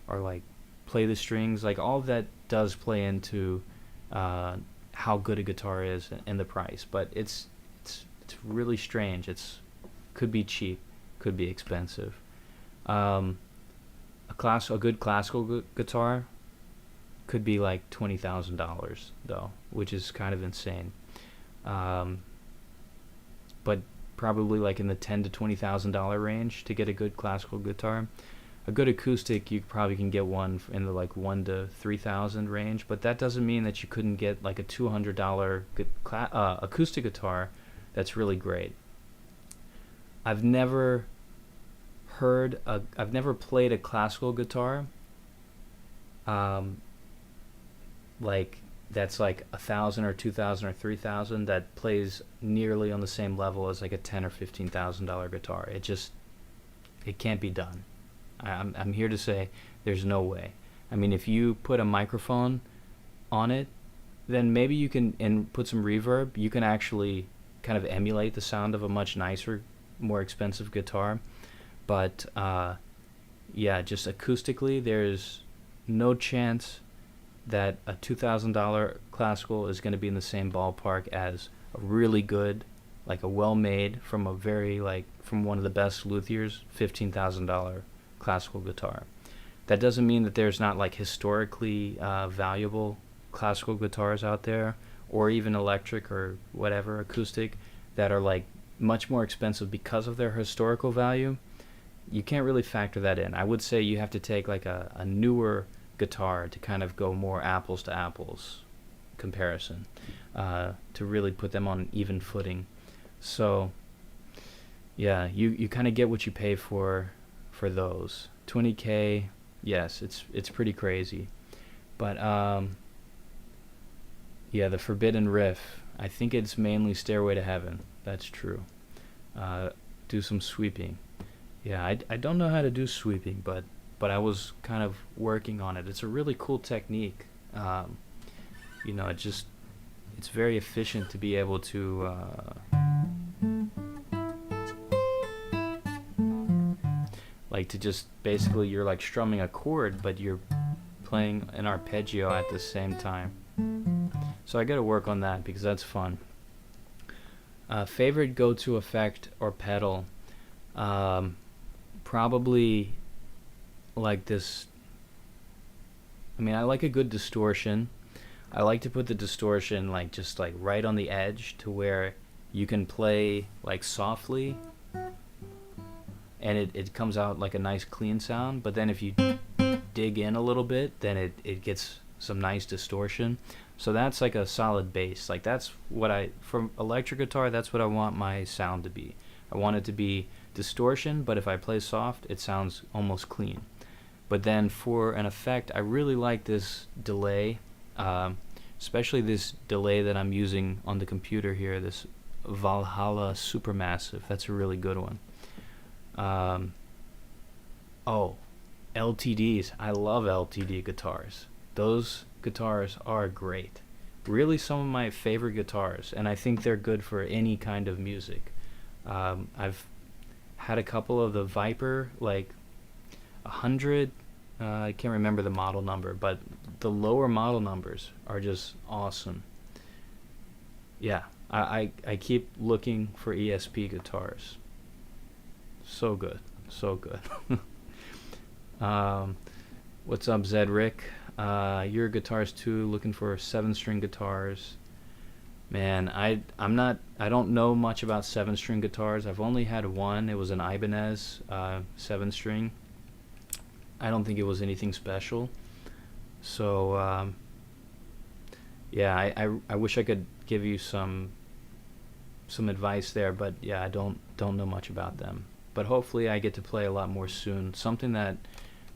like play the strings, like all of that does play into how good a guitar is and the price. But it's really strange. Could be cheap, could be expensive. A good classical guitar could be like $20,000 though, which is kind of insane. But probably like in the $10,000 to $20,000 range to get a good classical guitar. A good acoustic, you probably can get one in the like $1,000 to $3,000 range, but that doesn't mean that you couldn't get like a $200 acoustic guitar that's really great. I've never played a classical guitar like that's like $1,000 or $2,000 or $3,000 that plays nearly on the same level as like a $10,000 or $15,000 guitar. It can't be done. I'm here to say there's no way. I mean, if you put a microphone on it, then maybe you can, and put some reverb, you can actually kind of emulate the sound of a much nicer, more expensive guitar. But yeah, just acoustically, there's no chance that a $2,000 classical is going to be in the same ballpark as a really good, like a well-made from one of the best luthiers, $15,000 classical guitar. That doesn't mean that there's not like historically valuable classical guitars out there, or even electric or whatever acoustic, that are like much more expensive because of their historical value. You can't really factor that in. I would say you have to take like a newer guitar to kind of go more apples to apples comparison, to really put them on even footing. So yeah, you kind of get what you pay for those. 20K, yes, it's pretty crazy. But yeah, the Forbidden Riff, I think it's mainly Stairway to Heaven. That's true. Do some sweeping. Yeah, I don't know how to do sweeping, but I was kind of working on it. It's a really cool technique. It's very efficient to be able to like to just basically, you're like strumming a chord, but you're playing an arpeggio at the same time. So I got to work on that because that's fun. Favorite go-to effect or pedal? Probably like this. I mean, I like a good distortion. I like to put the distortion like just like right on the edge to where you can play like softly and it comes out like a nice clean sound. But then if you dig in a little bit, then it gets some nice distortion. So that's like a solid bass. Like that's what from electric guitar, that's what I want my sound to be. I want it to be distortion, but if I play soft, it sounds almost clean. But then for an effect, I really like this delay, especially this delay that I'm using on the computer here, this Valhalla Supermassive. That's a really good one. LTDs. I love LTD guitars. Those guitars are great. Really some of my favorite guitars, and I think they're good for any kind of music. I've had a couple of the Viper, like 100, I can't remember the model number, but the lower model numbers are just awesome. Yeah, I keep looking for ESP guitars. So good, so good. What's up, Zedrick? Your guitars too, looking for 7-string guitars. Man, I don't know much about 7-string guitars. I've only had one. It was an Ibanez 7-string. I don't think it was anything special. So yeah, I wish I could give you some advice there, but yeah, I don't know much about them. But hopefully I get to play a lot more soon. Something that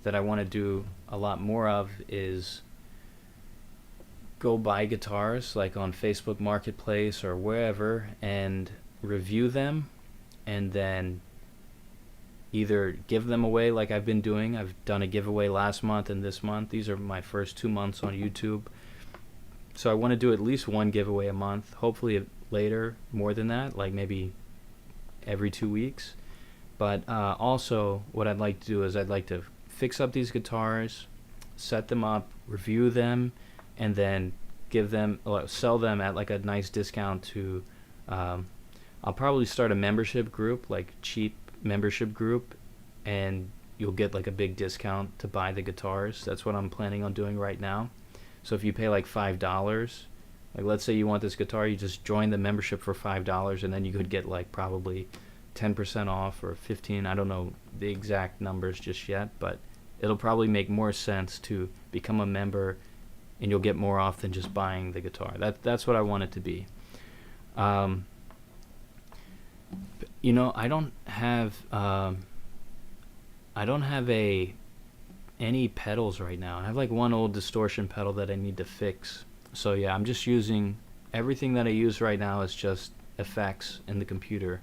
I want to do a lot more of is go buy guitars like on Facebook Marketplace or wherever and review them, and then either give them away like I've been doing. I've done a giveaway last month and this month. These are my first 2 months on YouTube. So I want to do at least one giveaway a month. Hopefully later more than that, like maybe every 2 weeks. But also what I'd like to do is I'd like to fix up these guitars, set them up, review them, and then sell them at like a nice discount to I'll probably start a membership group, like cheap membership group, and you'll get like a big discount to buy the guitars. That's what I'm planning on doing right now. So if you pay like $5, like let's say you want this guitar, you just join the membership for $5, and then you could get like probably 10% off or 15. I don't know the exact numbers just yet, but it'll probably make more sense to become a member, and you'll get more off than just buying the guitar. That's what I want it to be. I don't have any pedals right now. I have like one old distortion pedal that I need to fix. So yeah, I'm just using everything that I use right now is just effects in the computer,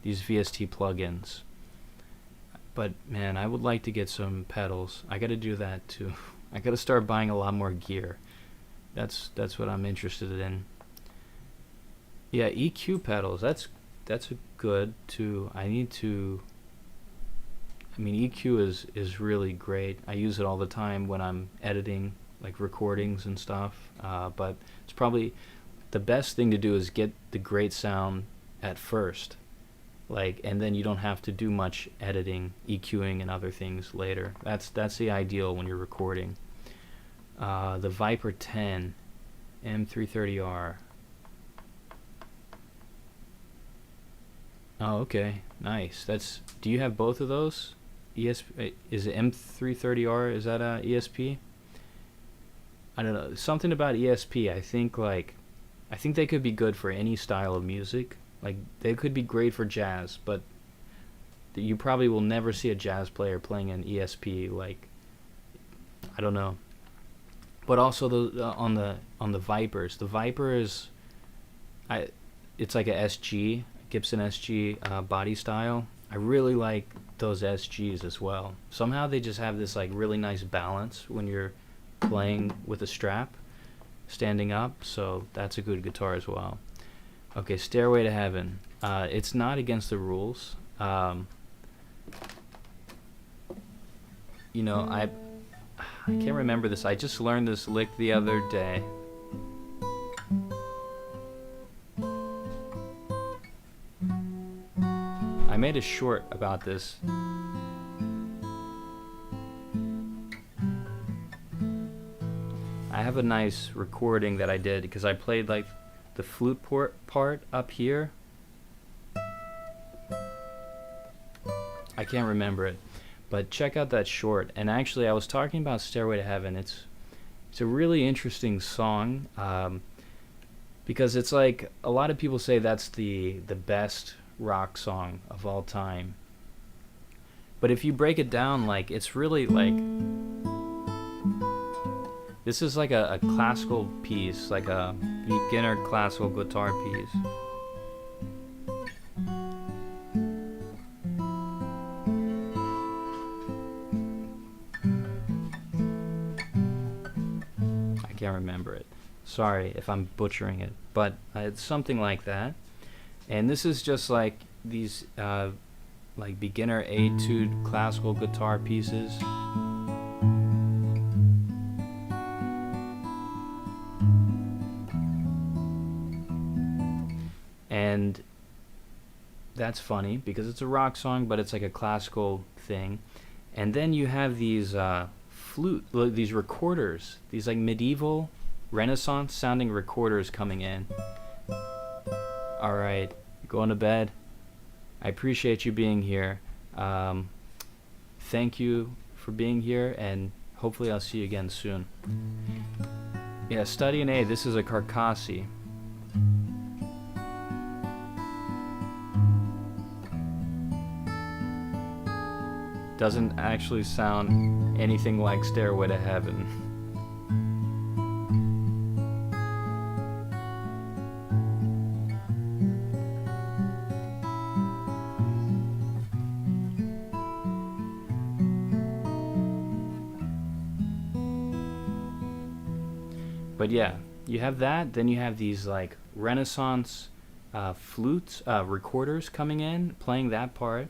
these VST plugins. But man, I would like to get some pedals. I got to do that too. I got to start buying a lot more gear. That's what I'm interested in. Yeah, EQ pedals. That's a good too. EQ is really great. I use it all the time when I'm editing like recordings and stuff. But it's probably the best thing to do is get the great sound at first. And then you don't have to do much editing, EQing, and other things later. That's the ideal when you're recording. The Viper 10 M330R. Oh, okay, nice. Do you have both of those? ESP is it M330R? Is that a ESP? I don't know, something about ESP. I think they could be good for any style of music. Like they could be great for jazz, but you probably will never see a jazz player playing an ESP. Like I don't know. But also on the Vipers. The Vipers, I it's like a SG, Gibson SG body style. I really like those SGs as well. Somehow they just have this like really nice balance when you're playing with a strap, standing up. So that's a good guitar as well. Okay, Stairway to Heaven. It's not against the rules. You know, I can't remember this. I just learned this lick the other day. I made a short about this. I have a nice recording that I did because I played like the flute part up here. I can't remember it, but check out that short. And actually, I was talking about Stairway to Heaven. It's a really interesting song because it's like a lot of people say that's the best rock song of all time. But if you break it down, like it's really like this is like a classical piece, like a beginner classical guitar piece. I can't remember it. Sorry if I'm butchering it, but it's something like that. And this is just like these like beginner etude classical guitar pieces. And that's funny because it's a rock song, but it's like a classical thing. And then you have these these recorders, these like medieval Renaissance sounding recorders coming in. All right, going to bed. I appreciate you being here. Thank you for being here, and hopefully I'll see you again soon. Yeah, study an A. This is a Carcassi. Doesn't actually sound anything like Stairway to Heaven. But yeah, you have that. Then you have these like Renaissance flutes, recorders coming in, playing that part.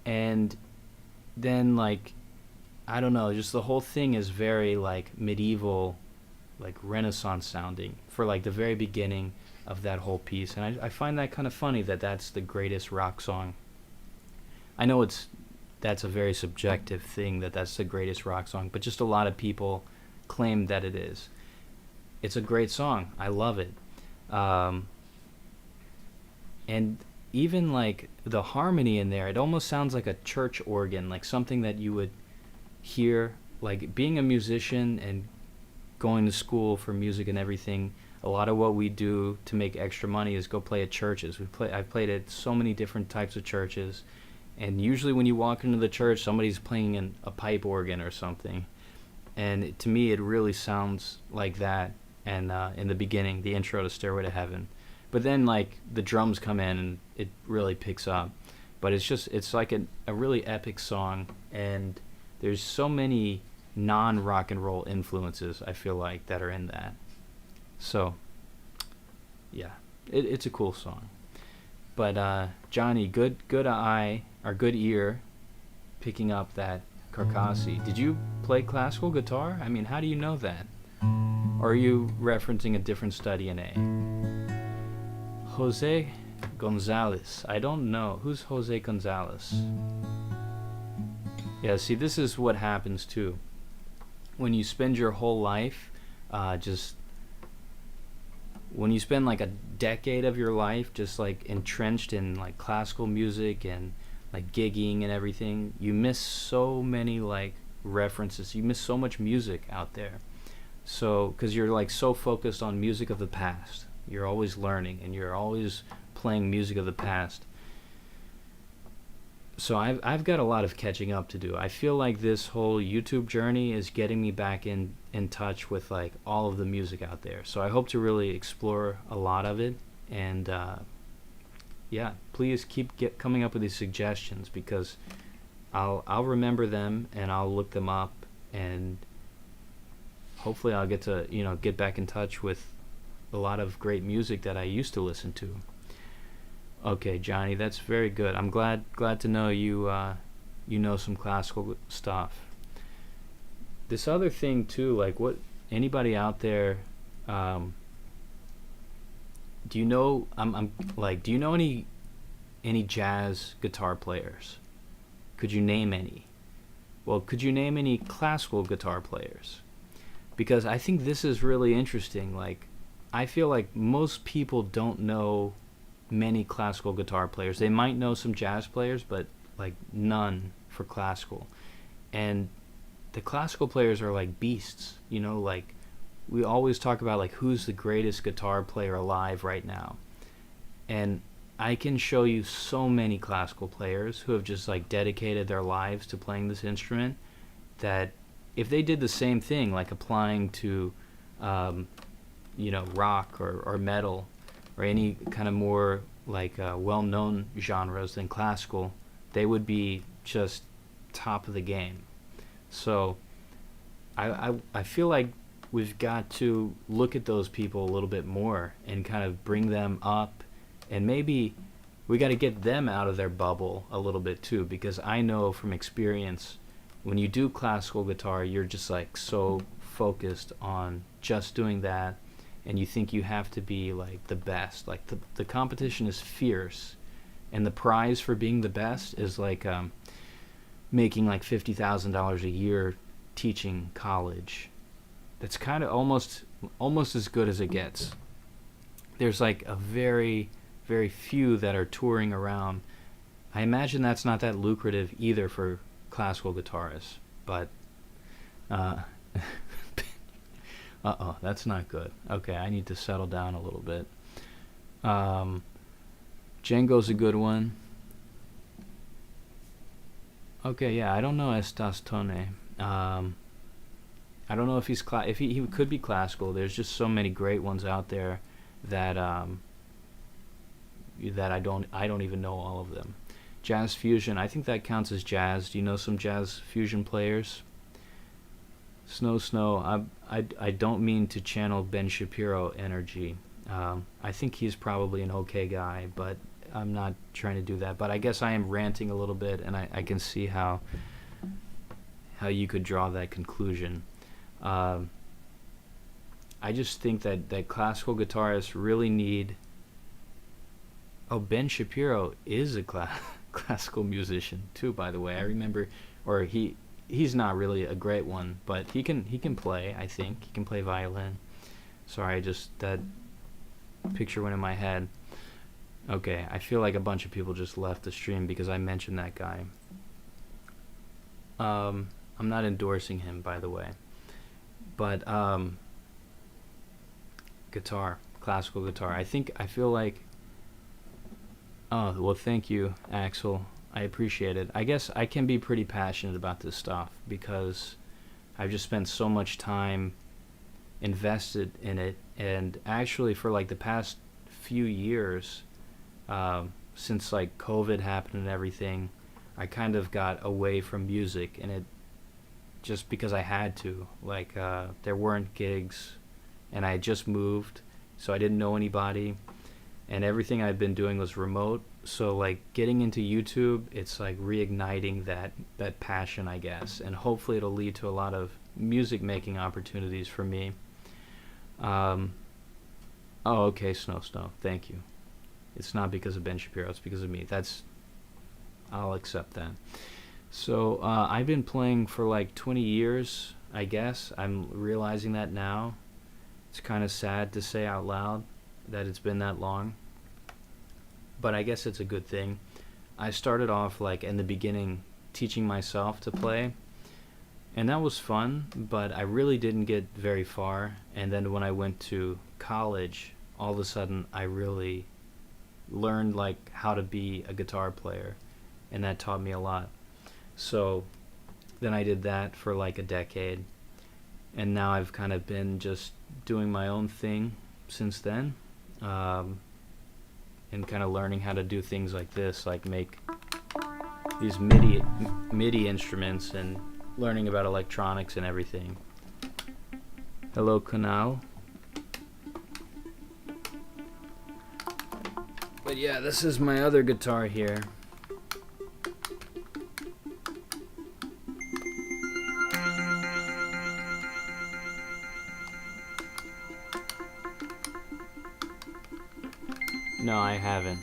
And then like, I don't know, just the whole thing is very like medieval, like Renaissance sounding for like the very beginning of that whole piece. And I find that kind of funny that that's the greatest rock song. I know that's a very subjective thing that that's the greatest rock song, but just a lot of people claim that it is. It's a great song. I love it. And even like the harmony in there, it almost sounds like a church organ, like something that you would hear. Like being a musician and going to school for music and everything, a lot of what we do to make extra money is go play at churches. I've played at so many different types of churches, and usually when you walk into the church, somebody's playing a pipe organ or something. And to me, it really sounds like that. And in the beginning, the intro to Stairway to Heaven. But then like the drums come in and it really picks up. But it's like a really epic song, and there's so many non-rock and roll influences, I feel like, that are in that. So yeah, it's a cool song. But Johnny, good eye or good ear picking up that Carcassi. Did you play classical guitar? I mean, how do you know that? Or are you referencing a different study in A? Jose Gonzalez. I don't know. Who's Jose Gonzalez? Yeah, see, this is what happens too. When you spend your whole life when you spend like a decade of your life just like entrenched in like classical music and like gigging and everything, you miss so many like references. You miss so much music out there. So, because you're like so focused on music of the past, you're always learning and you're always playing music of the past. So I've got a lot of catching up to do. I feel like this whole YouTube journey is getting me back in touch with like all of the music out there. So I hope to really explore a lot of it. And yeah, please keep coming up with these suggestions, because I'll remember them and I'll look them up, and hopefully I'll get to get back in touch with a lot of great music that I used to listen to. Okay, Johnny, that's very good. I'm glad to know you know some classical stuff. This other thing too, like, what anybody out there, do you know? I'm like, do you know any jazz guitar players? Could you name any? Well, could you name any classical guitar players? Because I think this is really interesting. Like, I feel like most people don't know many classical guitar players. They might know some jazz players, but like none for classical. And the classical players are like beasts, like we always talk about like who's the greatest guitar player alive right now. And I can show you so many classical players who have just like dedicated their lives to playing this instrument, that if they did the same thing, like applying to rock or metal or any kind of more like well-known genres than classical, they would be just top of the game. So I feel like we've got to look at those people a little bit more and kind of bring them up, and maybe we got to get them out of their bubble a little bit too, because I know from experience, when you do classical guitar, you're just like so focused on just doing that, and you think you have to be like the best. Like the competition is fierce, and the prize for being the best is like making like $50,000 a year teaching college. That's kind of almost as good as it gets. There's like a very few that are touring around. I imagine that's not that lucrative either for classical guitarists, but uh-oh, that's not good. Okay, I need to settle down a little bit. Django's a good one. Okay, yeah, I don't know Estas Tone. I don't know if if he could be classical. There's just so many great ones out there that that I don't even know all of them. Jazz fusion, I think that counts as jazz. Do you know some jazz fusion players? Snow. I don't mean to channel Ben Shapiro energy. I think he's probably an okay guy, but I'm not trying to do that. But I guess I am ranting a little bit, and I can see how you could draw that conclusion. I just think that classical guitarists really need... Oh, Ben Shapiro is a classical musician too, by the way. I remember, or he's not really a great one, but he can play. I think he can play violin. Sorry, that picture went in my head. Okay, I feel like a bunch of people just left the stream because I mentioned that guy. I'm not endorsing him, by the way, but guitar, classical guitar. I feel like... Oh, well, thank you, Axel. I appreciate it. I guess I can be pretty passionate about this stuff because I've just spent so much time invested in it. And actually, for like the past few years, since like COVID happened and everything, I kind of got away from music, and it just because I had to. Like, there weren't gigs, and I had just moved, so I didn't know anybody. And everything I've been doing was remote, so like getting into YouTube, it's like reigniting that passion, I guess, and hopefully it'll lead to a lot of music making opportunities for me. Oh, okay, Snow, thank you. It's not because of Ben Shapiro, it's because of me. I'll accept that. So I've been playing for like 20 years, I guess. I'm realizing that now. It's kind of sad to say out loud that it's been that long, but I guess it's a good thing. I started off like in the beginning teaching myself to play, And that was fun, but I really didn't get very far. And then when I went to college, all of a sudden I really learned like how to be a guitar player, and that taught me a lot. So then I did that for like a decade, and now I've kind of been just doing my own thing since then, and kind of learning how to do things like this, like make these MIDI instruments, and learning about electronics and everything. Hello, Canal. But yeah, this is my other guitar here. No, I haven't.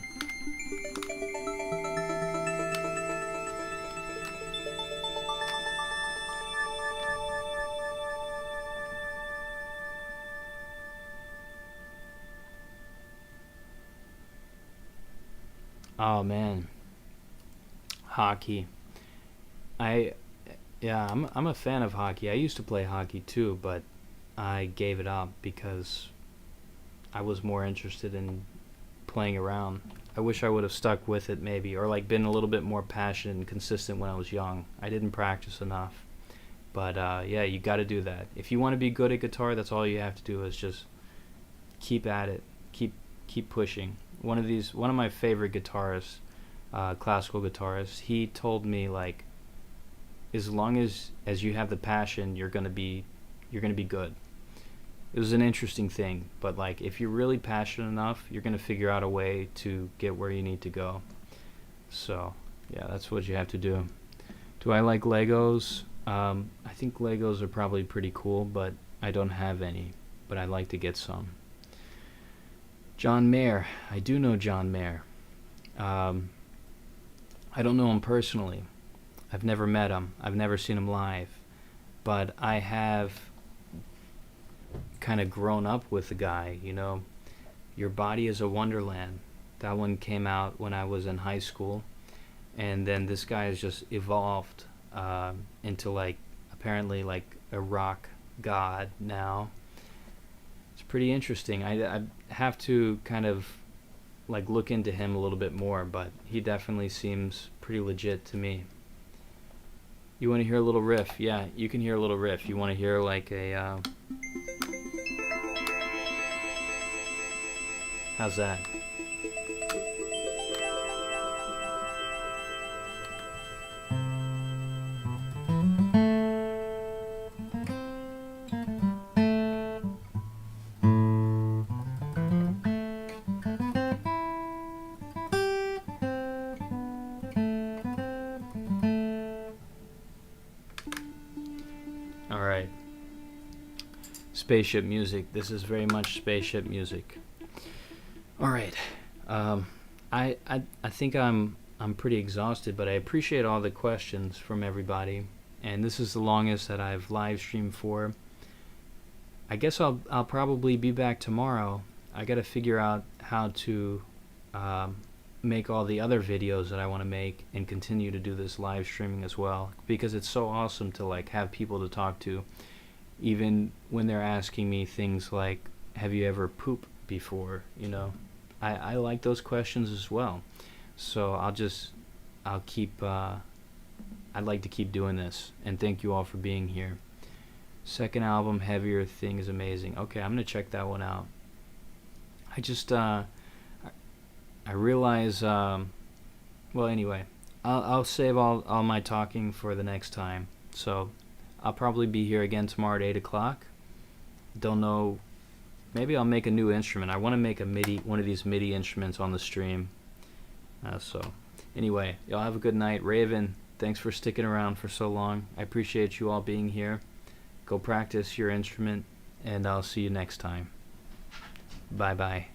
Oh man, hockey. I Yeah, I'm a fan of hockey. I used to play hockey too, but I gave it up because I was more interested in playing around. I wish I would have stuck with it maybe, or like been a little bit more passionate and consistent when I was young. I didn't practice enough. But yeah, you got to do that. If you want to be good at guitar, that's all you have to do is just keep at it. Keep pushing. One of my favorite guitarists, classical guitarists, he told me like, as long as you have the passion, you're gonna be good. It was an interesting thing, but like if you're really passionate enough, you're gonna figure out a way to get where you need to go. So yeah, that's what you have to do. Do I like Legos? I think Legos are probably pretty cool, but I don't have any, but I'd like to get some. John Mayer. I do know John Mayer. I don't know him personally. I've never met him. I've never seen him live. But I have kind of grown up with the guy, you know. Your Body is a Wonderland. That one came out when I was in high school. And then this guy has just evolved into like, apparently like a rock god now. It's pretty interesting. I have to kind of like look into him a little bit more, but he definitely seems pretty legit to me. You want to hear a little riff? Yeah, you can hear a little riff. You want to hear like a how's that? Alright. Spaceship music. This is very much spaceship music. Alright. I think I'm pretty exhausted, but I appreciate all the questions from everybody. And this is the longest that I've live streamed for. I guess I'll probably be back tomorrow. I gotta figure out how to make all the other videos that I want to make and continue to do this live streaming as well, because it's so awesome to like have people to talk to, even when they're asking me things like, have you ever pooped before, you know. I like those questions as well. So I'll keep I'd like to keep doing this, and thank you all for being here. Second album, Heavier Thing, is amazing. Okay, I'm gonna check that one out. I realize, well, anyway, I'll save all my talking for the next time. So I'll probably be here again tomorrow at 8 o'clock. Don't know, maybe I'll make a new instrument. I want to make one of these MIDI instruments on the stream. So anyway, y'all have a good night. Raven, thanks for sticking around for so long. I appreciate you all being here. Go practice your instrument, and I'll see you next time. Bye-bye.